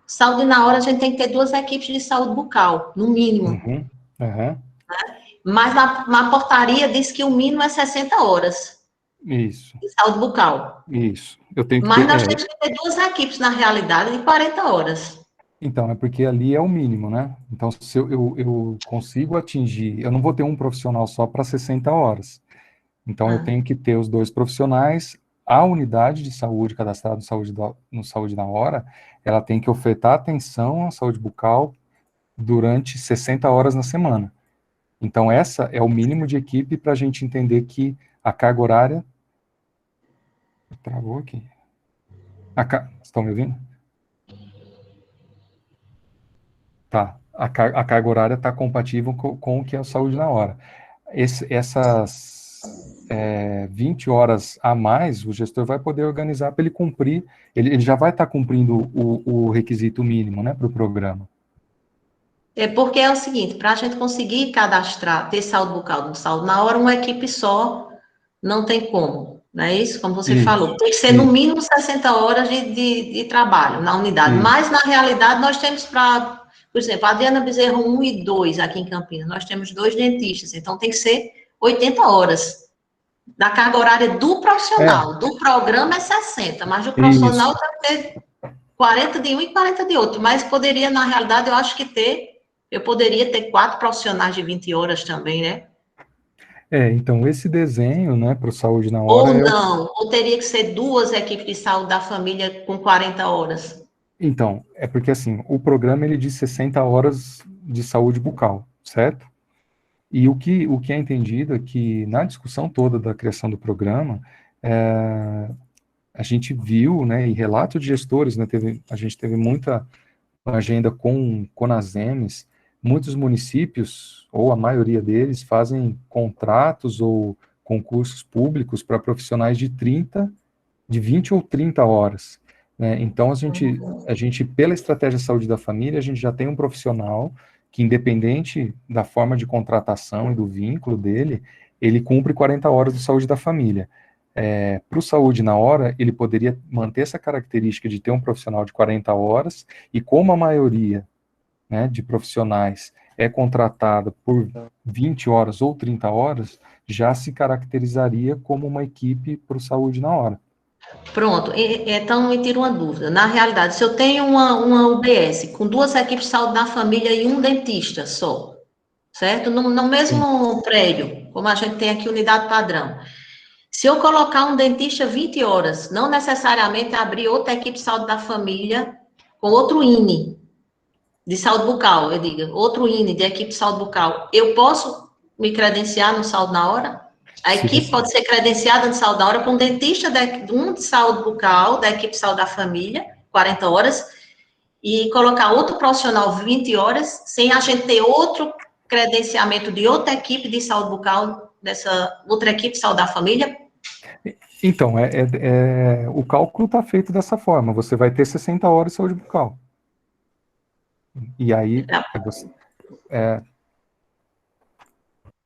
saúde na hora a gente tem que ter 2 equipes de saúde bucal, no mínimo. Né? Mas na portaria diz que o mínimo é 60 horas. Isso. De saúde bucal. Isso. Mas nós temos que ter 2 equipes, na realidade, de 40 horas. Então, é porque ali é o mínimo, né? Então, se eu consigo atingir, eu não vou ter um profissional só para 60 horas. Então, eu tenho que ter os 2 profissionais, a unidade de saúde cadastrada no Saúde na Hora, ela tem que ofertar atenção à saúde bucal durante 60 horas na semana. Então, essa é o mínimo de equipe para a gente entender que a carga horária... Travou aqui. Estão me ouvindo? Tá. A carga horária está compatível com o que é a Saúde na Hora. Essas 20 horas a mais, o gestor vai poder organizar para ele cumprir, ele já vai estar cumprindo o requisito mínimo, né, para o programa. Porque é o seguinte, para a gente conseguir cadastrar, ter saúde bucal no Saúde na Hora, uma equipe só não tem como, não é isso? Como você falou, tem que ser no mínimo 60 horas de trabalho na unidade, mas na realidade nós temos por exemplo, a Adriana Bezerra 1 e 2 aqui em Campinas, nós temos 2 dentistas, então tem que ser 80 horas. Da carga horária do profissional, do programa é 60, mas do profissional tem que ter 40 de um e 40 de outro, mas poderia, na realidade, eu acho que eu poderia ter 4 profissionais de 20 horas também, né? Então, esse desenho, né, para o Saúde na Hora... Ou não, ou teria que ser 2 equipes de saúde da família com 40 horas. Então, é porque, assim, o programa, ele diz 60 horas de saúde bucal, certo? E o que é entendido é que, na discussão toda da criação do programa, a gente viu, né, e relato de gestores, né, a gente teve muita agenda com Conasems, muitos municípios, ou a maioria deles, fazem contratos ou concursos públicos para profissionais de 20 ou 30 horas. Né? Então, a gente, pela estratégia Saúde da Família, a gente já tem um profissional que, independente da forma de contratação e do vínculo dele, ele cumpre 40 horas de Saúde da Família. Para o Saúde na Hora, ele poderia manter essa característica de ter um profissional de 40 horas, e como a maioria, né, de profissionais é contratada por 20 horas ou 30 horas, já se caracterizaria como uma equipe para o Saúde na Hora. Pronto, então me tira uma dúvida. Na realidade, se eu tenho uma UBS com 2 equipes de saúde da família e um dentista só, certo? No mesmo prédio, como a gente tem aqui unidade padrão. Se eu colocar um dentista 20 horas, não necessariamente abrir outra equipe de saúde da família com outro INE de saúde bucal, eu digo, outro INE de equipe de saúde bucal, eu posso me credenciar no Saúde na Hora? A equipe pode ser credenciada de saúde na hora com um dentista de saúde bucal, da equipe de saúde da família, 40 horas, e colocar outro profissional 20 horas, sem a gente ter outro credenciamento de outra equipe de saúde bucal, dessa outra equipe de saúde da família. Então, o cálculo está feito dessa forma, você vai ter 60 horas de saúde bucal. E aí,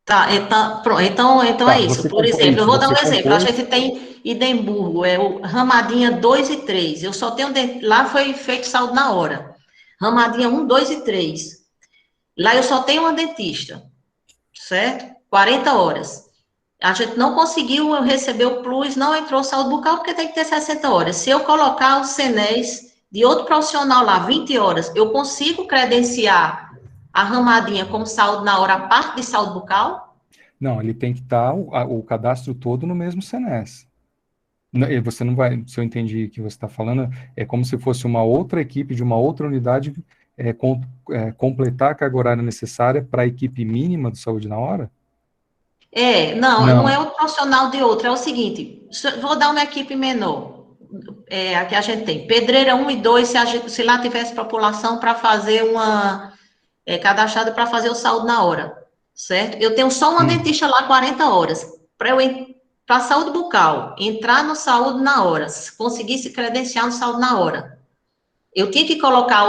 Tá, então Tá, é isso. Por exemplo, eu vou dar um exemplo. A gente tem Edimburgo, o Ramadinha 2 e 3. Eu só tenho, lá foi feito saúde na hora. Ramadinha 1, 2 e 3. Lá eu só tenho uma dentista, certo? 40 horas. A gente não conseguiu receber o plus, não entrou saúde bucal, porque tem que ter 60 horas. Se eu colocar o CNES de outro profissional lá, 20 horas, eu consigo credenciar a Ramadinha como saúde na hora, a parte de saúde bucal? Não, ele tem que estar o cadastro todo no mesmo CNES. Você não vai, se eu entendi o que você está falando, é como se fosse uma outra equipe de uma outra unidade completar a carga horária necessária para a equipe mínima do Saúde na Hora? Não é outro profissional de outro, é o seguinte, vou dar uma equipe menor, aqui a gente tem Pedreira 1 e 2, se lá tivesse população para fazer cadastrada para fazer o saúde na hora, certo? Eu tenho só uma dentista lá 40 horas, para a saúde bucal, entrar no saúde na hora, conseguir se credenciar no saúde na hora, eu tinha que colocar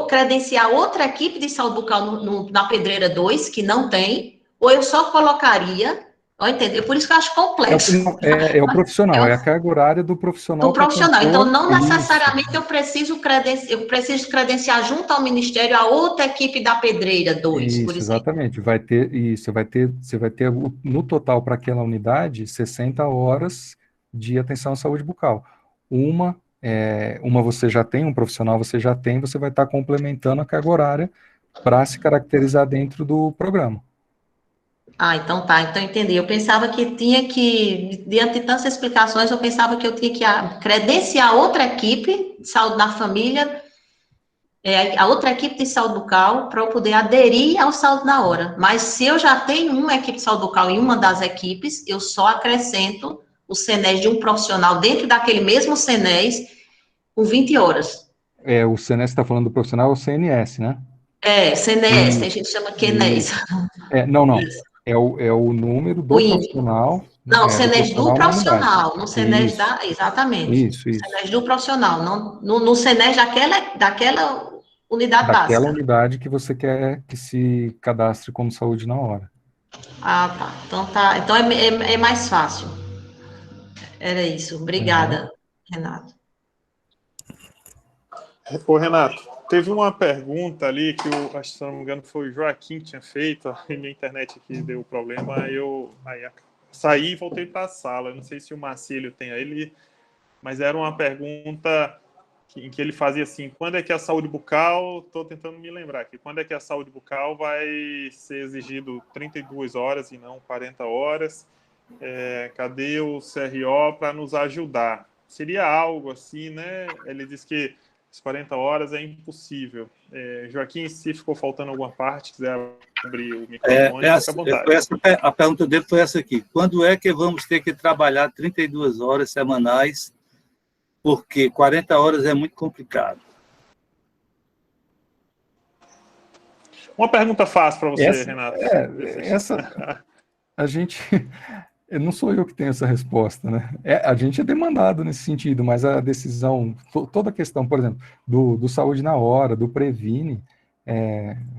credenciar outra equipe de saúde bucal na Pedreira 2, que não tem, ou eu só colocaria, entendeu? Por isso que eu acho complexo. É o profissional, é a carga horária do profissional. Do profissional. Então, não necessariamente eu preciso credenciar junto ao Ministério a outra equipe da Pedreira 2, por exemplo. Exatamente. Você vai ter no total para aquela unidade 60 horas de atenção à saúde bucal. Uma você já tem, um profissional você já tem, você vai estar complementando a carga horária para se caracterizar dentro do programa. Então tá, então entendi. Eu pensava que diante de tantas explicações, eu pensava que eu tinha que credenciar outra equipe de saúde na família, a outra equipe de saúde bucal, para eu poder aderir ao saúde na hora. Mas se eu já tenho uma equipe de saúde bucal em uma das equipes, eu só acrescento o CNES de um profissional dentro daquele mesmo CNES com 20 horas. O CNES está falando do profissional, é o CNS, né? CNES, tem gente que chama QNES. Não. É o número do profissional. Não, CNES do profissional, no CNES exatamente. Isso. CNES do profissional, não, no CNES daquela unidade básica. Daquela unidade que você quer que se cadastre como saúde na hora. Tá. Então é mais fácil. Era isso. Obrigada, Renato. Ô, Renato, teve uma pergunta ali que acho que, se não me engano, foi o Joaquim que tinha feito, e minha internet aqui deu problema, eu saí e voltei para a sala. Eu não sei se o Marcílio tem aí, mas era uma pergunta em que ele fazia assim: quando é que a saúde bucal, estou tentando me lembrar aqui, quando é que a saúde bucal vai ser exigido 32 horas e não 40 horas? Cadê o CRO para nos ajudar? Seria algo assim, né? Ele disse que 40 horas é impossível. Joaquim, se ficou faltando alguma parte, quiser abrir o microfone, fica à vontade. A pergunta dele foi essa aqui: quando é que vamos ter que trabalhar 32 horas semanais, porque 40 horas é muito complicado? Uma pergunta fácil para você, Renato. A gente... Não sou eu que tenho essa resposta, né? A gente é demandado nesse sentido, mas a decisão, toda a questão, por exemplo, do Saúde na Hora, do Previne,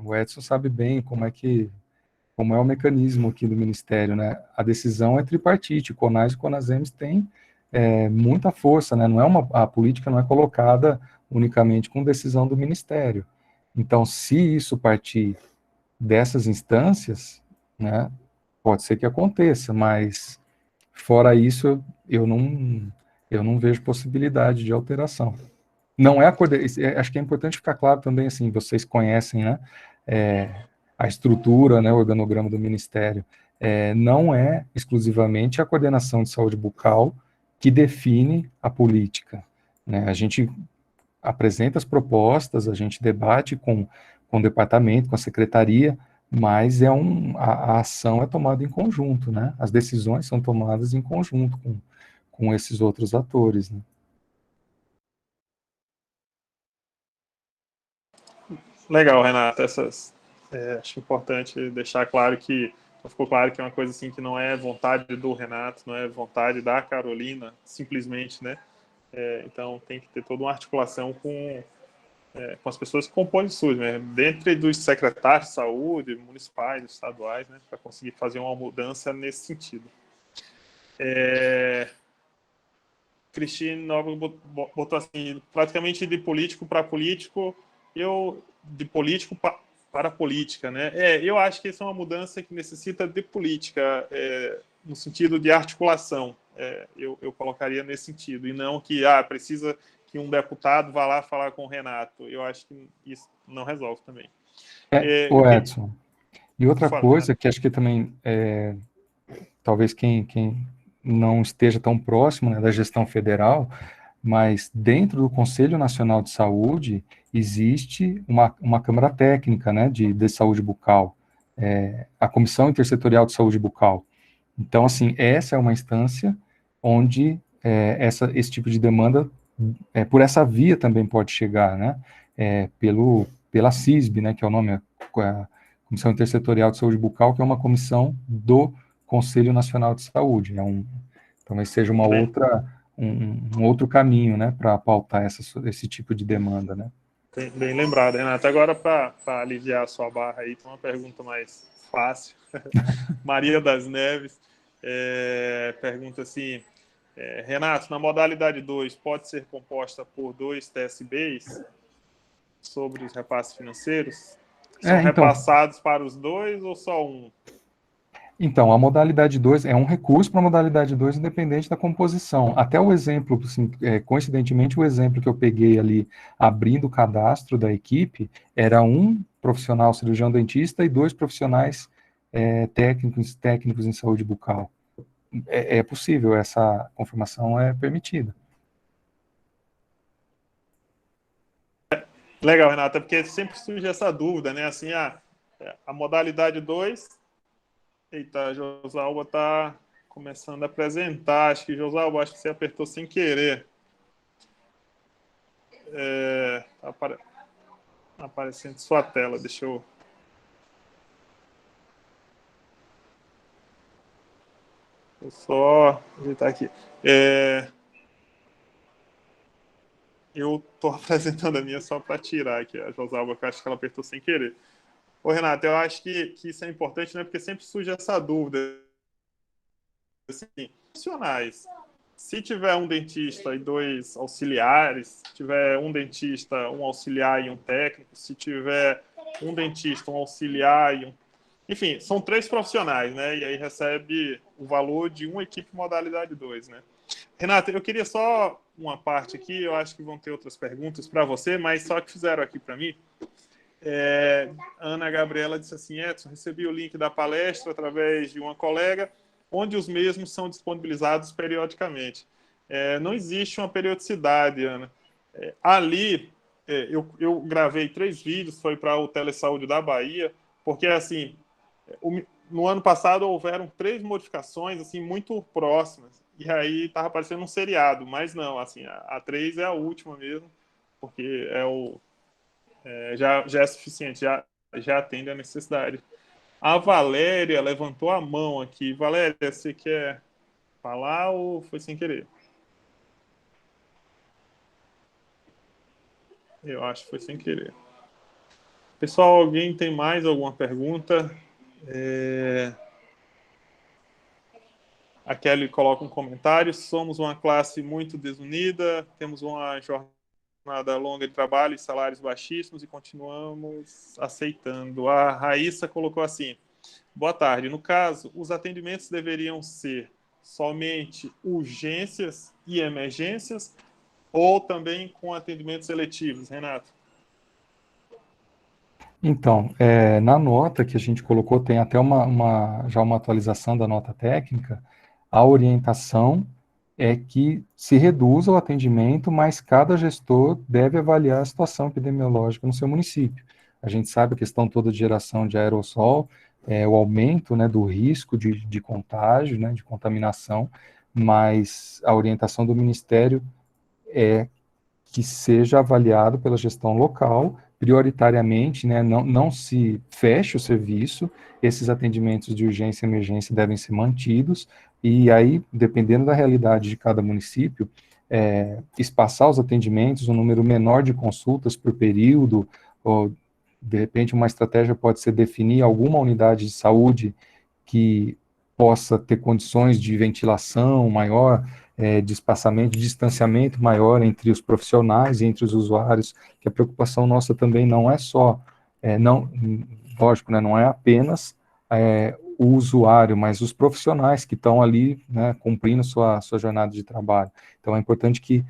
o Edson sabe bem como é o mecanismo aqui do Ministério, né? A decisão é tripartite, o CONAS e o CONASEMS têm muita força, né? A política não é colocada unicamente com decisão do Ministério. Então, se isso partir dessas instâncias, né, pode ser que aconteça, mas Fora isso, eu não vejo possibilidade de alteração. Não é acho que é importante ficar claro também, assim, vocês conhecem, né, a estrutura, né, o organograma do Ministério. Não é exclusivamente a coordenação de saúde bucal que define a política, né? A gente apresenta as propostas, a gente debate com o departamento, com a secretaria, mas a ação é tomada em conjunto, né? As decisões são tomadas em conjunto com esses outros atores, né? Legal, Renato. Acho importante deixar claro que ficou claro que é uma coisa assim que não é vontade do Renato, não é vontade da Carolina, simplesmente, né? Então tem que ter toda uma articulação com as pessoas que compõem o SUS, né? Dentre dos secretários de saúde, municipais, estaduais, né? Para conseguir fazer uma mudança nesse sentido. Cristine Nova botou assim, praticamente de político para político, de político para política, né? Eu acho que isso é uma mudança que necessita de política, no sentido de articulação. Eu colocaria nesse sentido, e não que precisa que um deputado vá lá falar com o Renato. Eu acho que isso não resolve também. O Edson. E outra coisa que acho que também, talvez quem não esteja tão próximo, né, da gestão federal, mas dentro do Conselho Nacional de Saúde existe uma Câmara Técnica, né, de Saúde Bucal, a Comissão Intersetorial de Saúde Bucal. Então, assim, essa é uma instância onde esse tipo de demanda, por essa via também pode chegar, né, pela CISB, né, que é o nome, a Comissão Intersetorial de Saúde Bucal, que é uma comissão do Conselho Nacional de Saúde. Talvez seja um outro caminho, né, para pautar esse tipo de demanda, né? Bem lembrado, Renato. Agora, para aliviar a sua barra aí, tem uma pergunta mais fácil. Maria das Neves pergunta assim, Renato, na modalidade 2, pode ser composta por 2 TSBs sobre os repasses financeiros? São repassados para os 2 ou só um? Então, a modalidade 2 é um recurso para a modalidade 2 independente da composição. Até o exemplo, assim, coincidentemente, o exemplo que eu peguei ali, abrindo o cadastro da equipe, era um profissional cirurgião dentista e 2 profissionais técnicos em saúde bucal. É possível, essa confirmação é permitida. Legal, Renata, porque sempre surge essa dúvida, né? Assim, a modalidade 2... Eita, Josalba está começando a apresentar. Acho que, Josalba, acho que você apertou sem querer. Tá aparecendo sua tela. Deixa eu... Vou só ajeitar aqui. Eu estou apresentando a minha só para tirar aqui a Josalba, que eu acho que ela apertou sem querer. Ô, Renato, eu acho que isso é importante, né? Porque sempre surge essa dúvida. Assim, profissionais. Se tiver um dentista e 2 auxiliares, se tiver um dentista, um auxiliar e um técnico, se tiver um dentista, um auxiliar e um... Enfim, são 3 profissionais, né? E aí recebe o valor de uma equipe modalidade 2, né? Renato, eu queria só uma parte aqui, eu acho que vão ter outras perguntas para você, mas só que fizeram aqui para mim. Ana Gabriela disse assim, Edson, recebi o link da palestra através de uma colega, onde os mesmos são disponibilizados periodicamente. Não existe uma periodicidade, Ana. Ali, eu gravei 3 vídeos, foi para o Telesaúde da Bahia, porque, assim, no ano passado houveram 3 modificações, assim, muito próximas, e aí estava parecendo um seriado, mas não, assim, a 3 é a última mesmo, porque já é suficiente, já atende a necessidade. A Valéria levantou a mão aqui. Valéria, você quer falar ou foi sem querer? Eu acho que foi sem querer. Pessoal, alguém tem mais alguma pergunta? A Kelly coloca um comentário. Somos uma classe muito desunida, temos uma jornada longa de trabalho e salários baixíssimos e continuamos aceitando. A Raíssa colocou assim, boa tarde. No caso, os atendimentos deveriam ser somente urgências e emergências ou também com atendimentos eletivos, Renato? Então, na nota que a gente colocou, tem até já uma atualização da nota técnica, a orientação é que se reduza o atendimento, mas cada gestor deve avaliar a situação epidemiológica no seu município. A gente sabe a questão toda de geração de aerossol, o aumento, né, do risco de contágio, né, de contaminação, mas a orientação do Ministério é que seja avaliado pela gestão local, prioritariamente, né, não se feche o serviço, esses atendimentos de urgência e emergência devem ser mantidos, e aí, dependendo da realidade de cada município, espaçar os atendimentos, um número menor de consultas por período, ou, de repente, uma estratégia pode ser definir alguma unidade de saúde que possa ter condições de ventilação maior, de espaçamento, de distanciamento maior entre os profissionais e entre os usuários, que a preocupação nossa também não é só, lógico, né, não é apenas o usuário, mas os profissionais que estão ali, né, cumprindo sua jornada de trabalho. Então, é importante que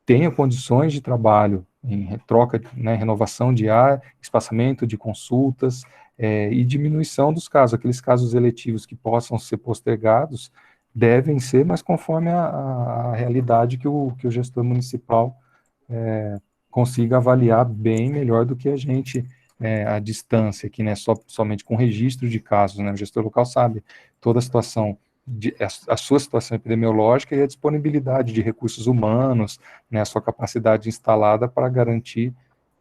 tenha condições de trabalho em troca, né, renovação de ar, espaçamento de consultas e diminuição dos casos. Aqueles casos eletivos que possam ser postergados devem ser, mas conforme a realidade que o gestor municipal consiga avaliar bem melhor do que a gente, à distância aqui, né, somente com registro de casos, né, o gestor local sabe toda a situação, a sua situação epidemiológica e a disponibilidade de recursos humanos, né, a sua capacidade instalada para garantir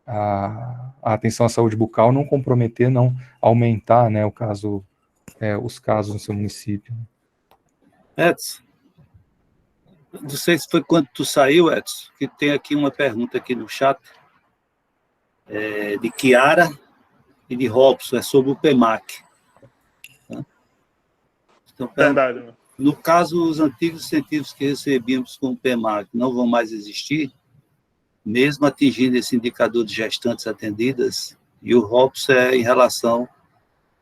a atenção à saúde bucal, não comprometer, não aumentar, né, os casos no seu município. Edson, não sei se foi quando tu saiu, Edson, que tem aqui uma pergunta aqui no chat, de Kiara e de Robson, é sobre o PEMAC. Tá? Então, Verdade. No caso, os antigos incentivos que recebíamos com o PEMAC não vão mais existir, mesmo atingindo esse indicador de gestantes atendidas, e o Robson é em relação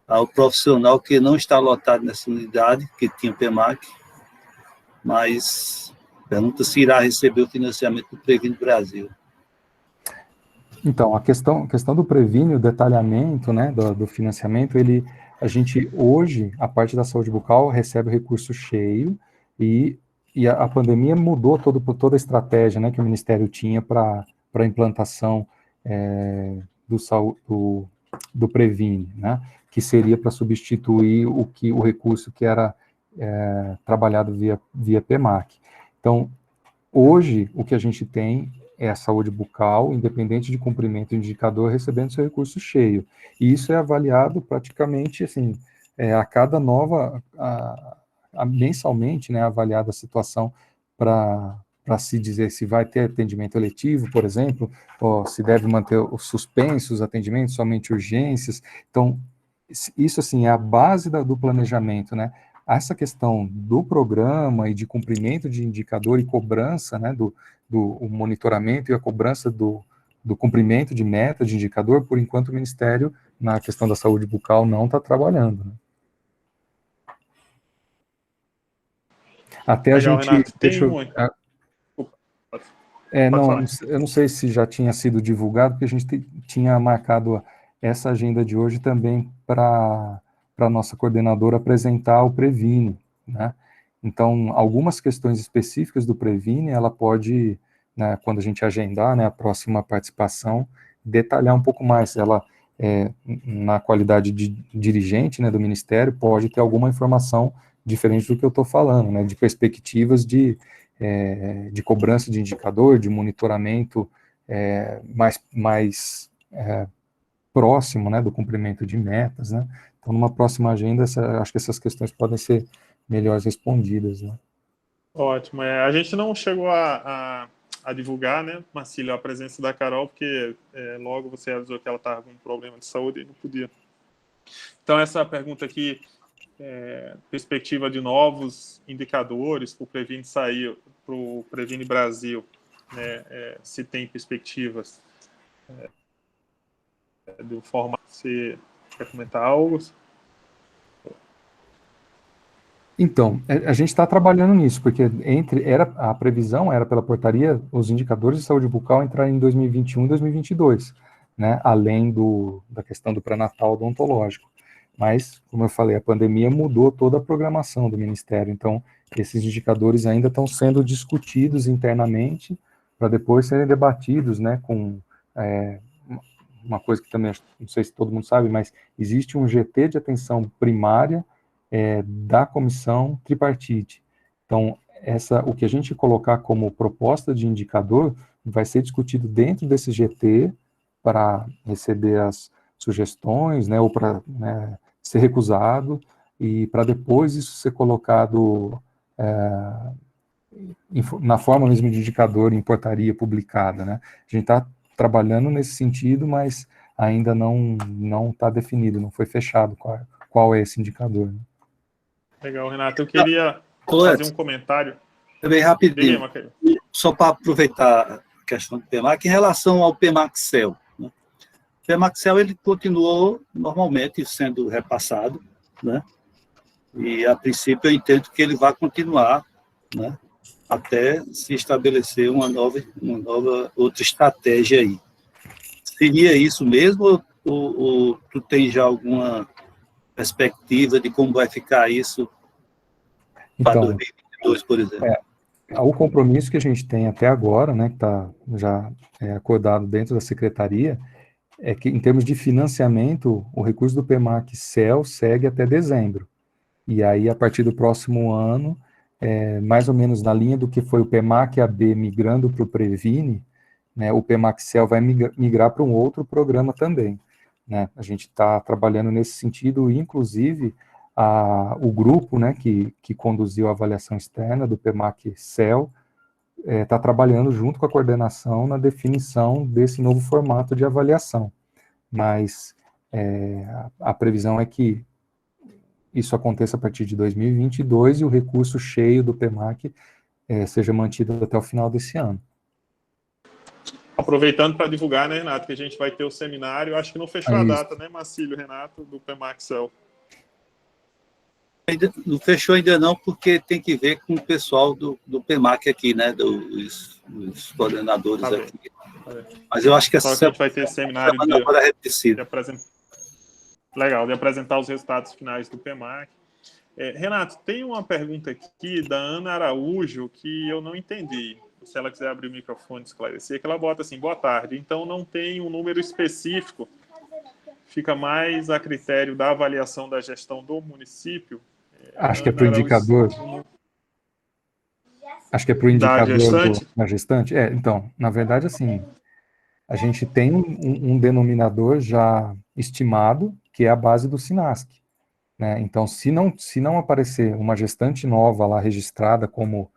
ao profissional que não está lotado nessa unidade, que tinha o PEMAC, mas pergunta se irá receber o financiamento do Previne Brasil. Então, a questão do Previne, o detalhamento, né, do financiamento, a gente hoje, a parte da saúde bucal recebe o recurso cheio e a pandemia mudou toda a estratégia, né, que o Ministério tinha para a implantação do Previne, né, que seria para substituir o recurso que era trabalhado via PEMAC. Então, hoje, o que a gente tem é a saúde bucal, independente de cumprimento do indicador, recebendo seu recurso cheio. E isso é avaliado praticamente, assim, a cada mensalmente, né, avaliada a situação para se dizer se vai ter atendimento eletivo, por exemplo, ou se deve manter os suspensos atendimentos, somente urgências. Então, isso, assim, é a base do planejamento, né? Essa questão do programa e de cumprimento de indicador e cobrança, né, do monitoramento e a cobrança do cumprimento de meta de indicador, por enquanto o Ministério, na questão da saúde bucal, não está trabalhando. Né? Até Legal, a gente... Renato, tem muito. Eu não sei se já tinha sido divulgado, porque a gente tinha marcado essa agenda de hoje também para a nossa coordenadora apresentar o Previne, né? Então, algumas questões específicas do Previne, ela pode, né, quando a gente agendar, né, a próxima participação, detalhar um pouco mais. Ela, na qualidade de dirigente, né, do Ministério, pode ter alguma informação diferente do que eu estou falando, né, de perspectivas de cobrança de indicador, de monitoramento mais próximo, né, do cumprimento de metas, né. Então, numa próxima agenda, acho que essas questões podem ser melhores respondidas, né. Ótimo. A gente não chegou a divulgar, né, Marcílio, a presença da Carol, porque logo você avisou que ela estava com um problema de saúde e não podia. Então, essa pergunta aqui, perspectiva de novos indicadores para o Previne sair, para o Previne Brasil, né, se tem perspectivas do formato. Você quer comentar algo? Então, a gente está trabalhando nisso, porque a previsão era pela portaria os indicadores de saúde bucal entrarem em 2021 e 2022, né, além da questão do pré-natal odontológico. Mas, como eu falei, a pandemia mudou toda a programação do Ministério, então esses indicadores ainda estão sendo discutidos internamente para depois serem debatidos, né, com uma coisa que também, não sei se todo mundo sabe, mas existe um GT de atenção primária da comissão tripartite. Então, o que a gente colocar como proposta de indicador vai ser discutido dentro desse GT para receber as sugestões, né, ou para ser recusado, e para depois isso ser colocado na forma mesmo de indicador em portaria publicada, né? A gente está trabalhando nesse sentido, mas ainda não está definido, não foi fechado qual é esse indicador. Né? Legal, Renato. Eu queria fazer um comentário. Bem rapidinho, só para aproveitar a questão do PEMAC, em relação ao PEMAC-CEL. Né? O PEMAC-CEL ele continuou normalmente sendo repassado, né? E a princípio eu entendo que ele vai continuar, né? Até se estabelecer uma nova outra estratégia aí. Seria isso mesmo ou tu tem já alguma perspectiva de como vai ficar isso para 2022, por exemplo? O compromisso que a gente tem até agora, né, que está já acordado dentro da secretaria, é que em termos de financiamento, o recurso do PEMAC-CEL segue até dezembro. E aí, a partir do próximo ano, mais ou menos na linha do que foi o PEMAC-AB migrando para o Previne, né, o PEMAC-CEL vai migrar para um outro programa também. Né? A gente está trabalhando nesse sentido, inclusive o grupo, né, que conduziu a avaliação externa do PEMAC-CEL está trabalhando junto com a coordenação na definição desse novo formato de avaliação. Mas a previsão é que isso aconteça a partir de 2022 e o recurso cheio do PEMAC seja mantido até o final desse ano. Aproveitando para divulgar, né, Renato, que a gente vai ter o seminário, acho que não fechou a data, né, Marcílio, Renato, do PEMAC-CEL. Não fechou ainda não, porque tem que ver com o pessoal do PEMAC aqui, né, dos coordenadores aqui. Mas eu acho que essa semana a gente vai ter esse seminário de apresentar os resultados finais do PEMAC. Renato, tem uma pergunta aqui da Ana Araújo que eu não entendi. Se ela quiser abrir o microfone e esclarecer, que ela bota assim, boa tarde, então não tem um número específico, fica mais a critério da avaliação da gestão do município? Acho que é para o indicador. Acho que é para o indicador da gestante. Então, na verdade, assim, a gente tem um denominador já estimado, que é a base do SINASC. Né? Então, se não aparecer uma gestante nova lá registrada como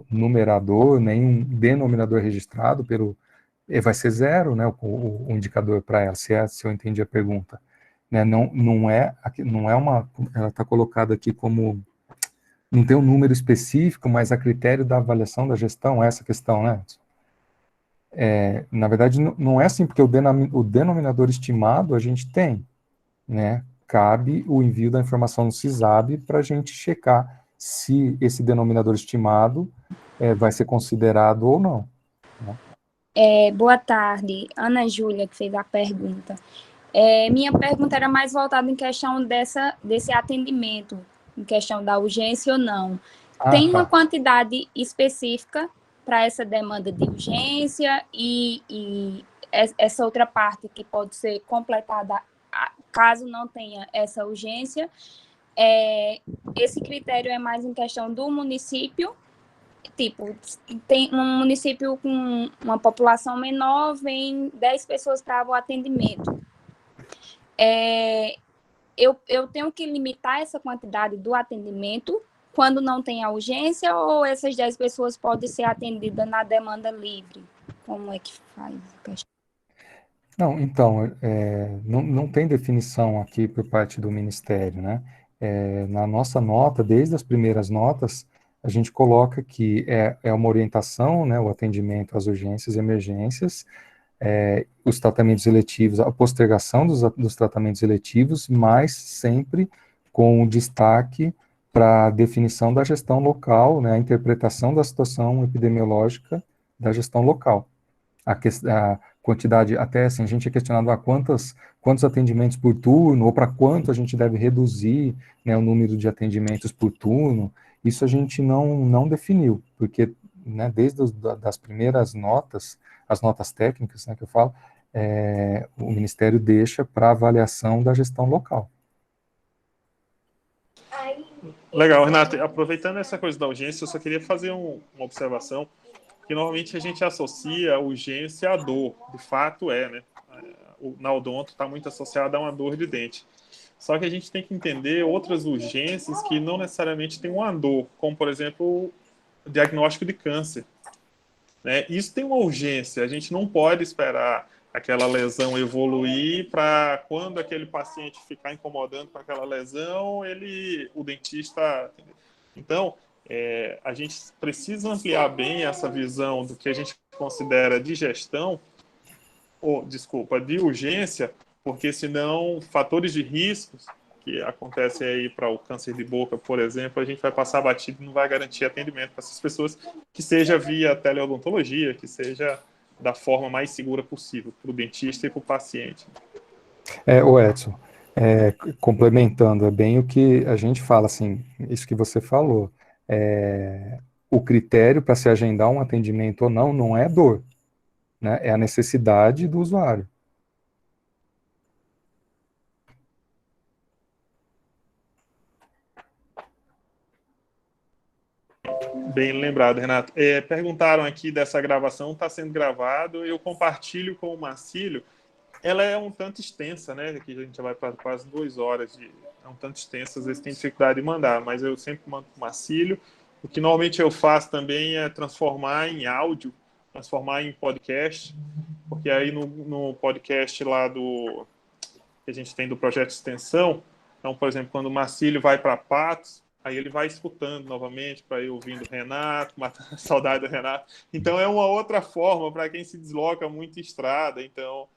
numerador, nem um denominador registrado vai ser 0, né, o indicador para ela, se eu entendi a pergunta. Né, não é uma, ela está colocada aqui como, não tem um número específico, mas a critério da avaliação da gestão, essa questão, né? Na verdade, não é assim, porque o denominador estimado a gente tem, né? Cabe o envio da informação no CISAB para a gente checar se esse denominador estimado vai ser considerado ou não. Né? Boa tarde, Ana Júlia, que fez a pergunta. Minha pergunta era mais voltada em questão desse atendimento, em questão da urgência ou não. Tem uma quantidade específica para essa demanda de urgência e essa outra parte que pode ser completada caso não tenha essa urgência. Esse critério é mais em questão do município, tipo, tem um município com uma população menor, vem 10 pessoas para o atendimento. Eu tenho que limitar essa quantidade do atendimento quando não tem a urgência, ou essas 10 pessoas podem ser atendidas na demanda livre? Como é que faz? Não, então, não tem definição aqui por parte do Ministério, né? Na nossa nota, desde as primeiras notas, a gente coloca que é uma orientação, né, o atendimento às urgências e emergências, os tratamentos eletivos, a postergação dos tratamentos eletivos, mas sempre com o destaque para a definição da gestão local, né, a interpretação da situação epidemiológica da gestão local. A quantidade, até assim, a gente é questionado a quantos atendimentos por turno, ou para quanto a gente deve reduzir, né, o número de atendimentos por turno. Isso a gente não definiu, porque, né, desde das primeiras notas, as notas técnicas, né, que eu falo, o Ministério deixa para avaliação da gestão local. Legal, Renato. Aproveitando essa coisa da urgência, eu só queria fazer uma observação, que normalmente a gente associa a urgência à dor. De fato né? Na odonto está muito associada a uma dor de dente. Só que a gente tem que entender outras urgências que não necessariamente têm uma dor, como, por exemplo, o diagnóstico de câncer. Né? Isso tem uma urgência, a gente não pode esperar aquela lesão evoluir para quando aquele paciente ficar incomodando com aquela lesão, o dentista... Então, a gente precisa ampliar bem essa visão do que a gente considera de gestão, de urgência, porque senão fatores de riscos que acontecem aí para o câncer de boca, por exemplo, a gente vai passar batido e não vai garantir atendimento para essas pessoas, que seja via teleodontologia, que seja da forma mais segura possível para o dentista e para o paciente. O Edson, complementando, é bem o que a gente fala, assim, isso que você falou, o critério para se agendar um atendimento ou não é dor, né, é a necessidade do usuário. Bem lembrado, Renato. Perguntaram aqui dessa gravação, está sendo gravado, eu compartilho com o Marcílio. Ela é um tanto extensa, né? Aqui a gente já vai para quase 2 horas. É um tanto extensa, às vezes tem dificuldade de mandar, mas eu sempre mando para o Marcílio. O que normalmente eu faço também é transformar em áudio, transformar em podcast, porque aí no podcast lá que a gente tem do projeto de extensão, então, por exemplo, quando o Marcílio vai para Patos, aí ele vai escutando novamente para ir ouvindo o Renato, matando a saudade do Renato. Então, é uma outra forma para quem se desloca muito em estrada. Então,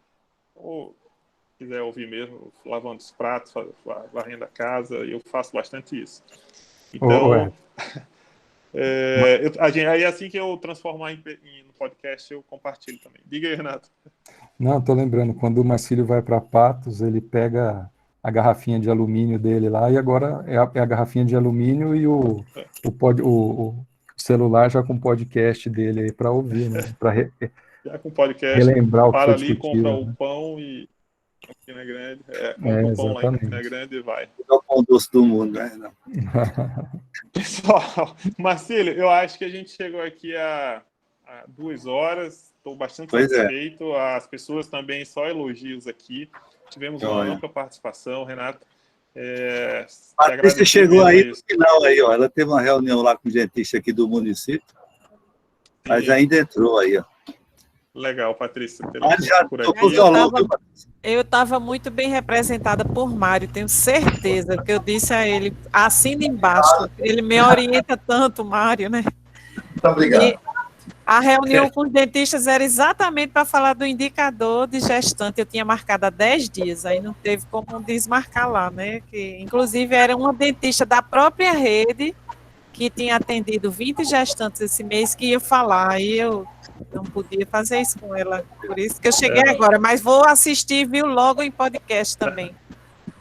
ou quiser ouvir mesmo, lavando os pratos, varrendo a casa, eu faço bastante isso. Então, aí assim que eu transformar no podcast, eu compartilho também. Diga aí, Renato. Não, estou lembrando, quando o Marcílio vai para Patos, ele pega a garrafinha de alumínio dele lá, e agora é a garrafinha de alumínio e o celular já com podcast dele aí para ouvir, né? Já com podcast, relembrar o que para foi ali, discutido, compra né? o pão e Campina Grande, compra o pão lá em Campina Grande e vai. É o pão doce do mundo, né? Pessoal, Marcílio, eu acho que a gente chegou aqui a 2 horas, estou bastante satisfeito, as pessoas também só elogios aqui, tivemos uma ampla participação, Renato. Patrícia chegou aí no final, aí, ó, ela teve uma reunião lá com o dentista aqui do município, mas ainda entrou aí, ó. Legal, Patrícia. Eu estava muito bem representada por Mário, tenho certeza, que eu disse a ele, assina embaixo, ele me orienta tanto, Mário, né? Muito obrigado. E a reunião com os dentistas era exatamente para falar do indicador de gestante, eu tinha marcado há 10 dias, aí não teve como desmarcar lá, né? Que, inclusive, era uma dentista da própria rede, que tinha atendido 20 gestantes esse mês, que ia falar, aí eu não podia fazer isso com ela, por isso que eu cheguei agora, mas vou assistir, viu, logo em podcast também.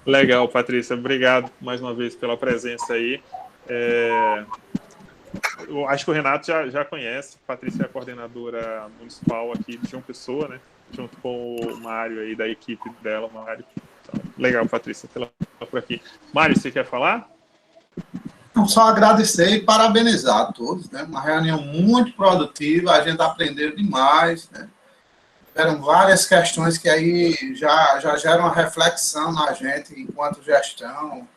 Legal, Patrícia, obrigado mais uma vez pela presença aí. Eu acho que o Renato já conhece, Patrícia é a coordenadora municipal aqui de João Pessoa, né, junto com o Mário aí da equipe dela, Mário. Então, legal, Patrícia, pela por aqui. Mário, você quer falar? Só agradecer e parabenizar a todos, né? Uma reunião muito produtiva, a gente aprendeu demais, né? Tiveram várias questões que aí já geram uma reflexão na gente enquanto gestão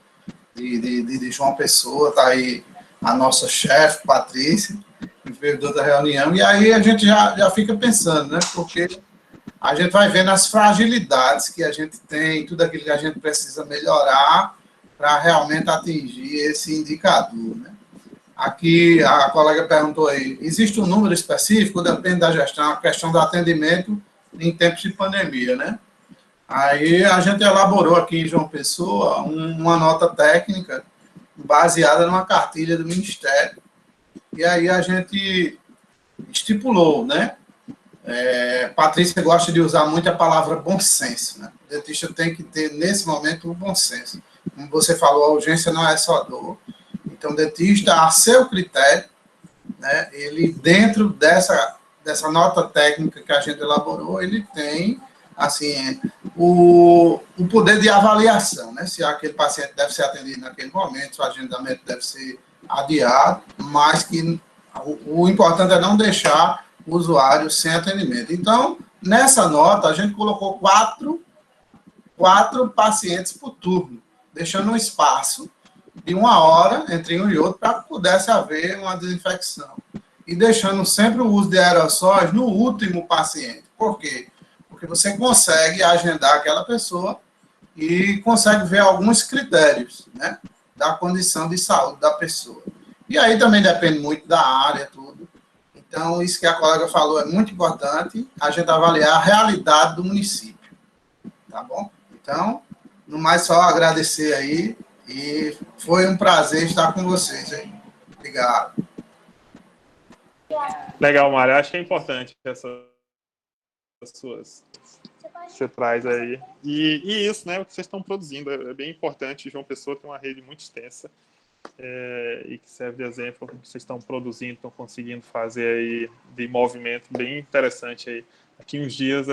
de João Pessoa, tá aí a nossa chefe, Patrícia, que veio da reunião, e aí a gente já fica pensando, né? Porque a gente vai vendo as fragilidades que a gente tem, tudo aquilo que a gente precisa melhorar para realmente atingir esse indicador, né? Aqui a colega perguntou aí, existe um número específico, depende da gestão, a questão do atendimento em tempos de pandemia, né? Aí a gente elaborou aqui em João Pessoa uma nota técnica baseada numa cartilha do Ministério. E aí a gente estipulou, né? Patrícia gosta de usar muito a palavra bom senso, né? O dentista tem que ter, nesse momento, o bom senso. Como você falou, a urgência não é só dor. Então, o dentista, a seu critério, né, ele, dentro dessa nota técnica que a gente elaborou, ele tem, assim, o poder de avaliação, né? Se aquele paciente deve ser atendido naquele momento, se o agendamento deve ser adiado, mas que o importante é não deixar o usuário sem atendimento. Então, nessa nota, a gente colocou quatro pacientes por turno, deixando um espaço de 1 hora entre um e outro para que pudesse haver uma desinfecção. E deixando sempre o uso de aerossóis no último paciente. Por quê? Porque você consegue agendar aquela pessoa e consegue ver alguns critérios, né, da condição de saúde da pessoa. E aí também depende muito da área, tudo. Então, isso que a colega falou é muito importante, a gente avaliar a realidade do município. Tá bom? Então, no mais, só agradecer aí, e foi um prazer estar com vocês aí. Obrigado. Legal, Mário. Acho que é importante essas suas que você traz aí. E isso, né, o que vocês estão produzindo é bem importante. João Pessoa tem uma rede muito extensa e que serve de exemplo do que vocês estão produzindo, estão conseguindo fazer aí de movimento bem interessante aí. Daqui uns dias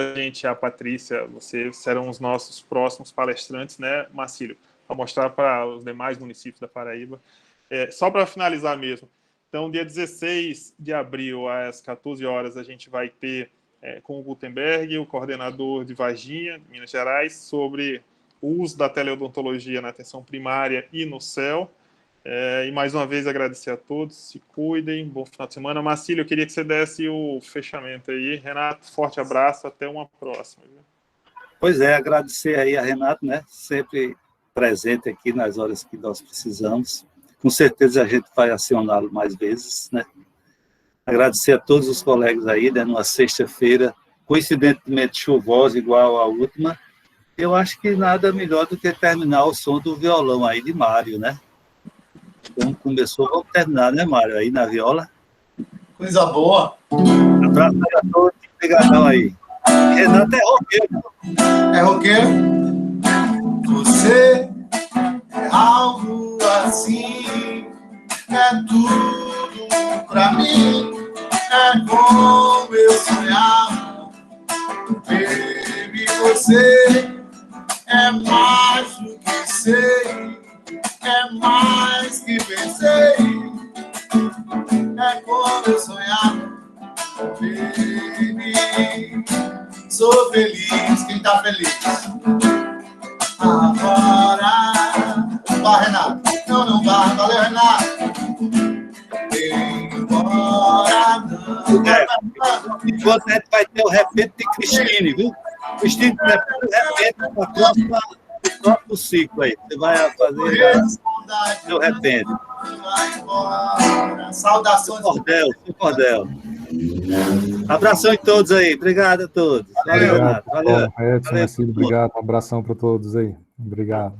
a Patrícia, vocês serão os nossos próximos palestrantes, né, Marcílio, para mostrar para os demais municípios da Paraíba. Só para finalizar mesmo, então, dia 16 de abril, às 14 horas, a gente vai ter com o Gutenberg, o coordenador de Varginha, Minas Gerais, sobre o uso da teleodontologia na atenção primária e no CEL. E mais uma vez agradecer a todos, se cuidem, bom final de semana. Marcílio, eu queria que você desse o fechamento aí. Renato, forte abraço, até uma próxima. Viu? Pois é, agradecer aí a Renato, né, sempre presente aqui nas horas que nós precisamos. Com certeza a gente vai acioná-lo mais vezes, né. Agradecer a todos os colegas aí, né, numa sexta-feira, coincidentemente chuvosa, igual à última. Eu acho que nada melhor do que terminar o som do violão aí de Mário, né? Então, começou, vamos terminar, né, Mário? Aí na viola. Coisa boa. Abraço a todos, obrigadão aí. Renato é roqueiro. É roqueiro? Você é algo assim, é tudo pra mim, é como eu sonhava. Baby, você é mais do que sei, é mais que pensei, é como eu sonhava. Baby, sou feliz, quem tá feliz? Agora, vai, Renato. Não vai, valeu, Renato. Embora não. Enquanto a gente vai ter o repente de Cristine, viu? Cristine, o repente para o próximo ciclo aí. Você vai fazer o repente. Saudações. Seu Cordel. Abração em todos aí. Obrigado a todos. Valeu, Renato. Valeu. Edson, Marcílio, obrigado. Um abração para todos aí. Obrigado.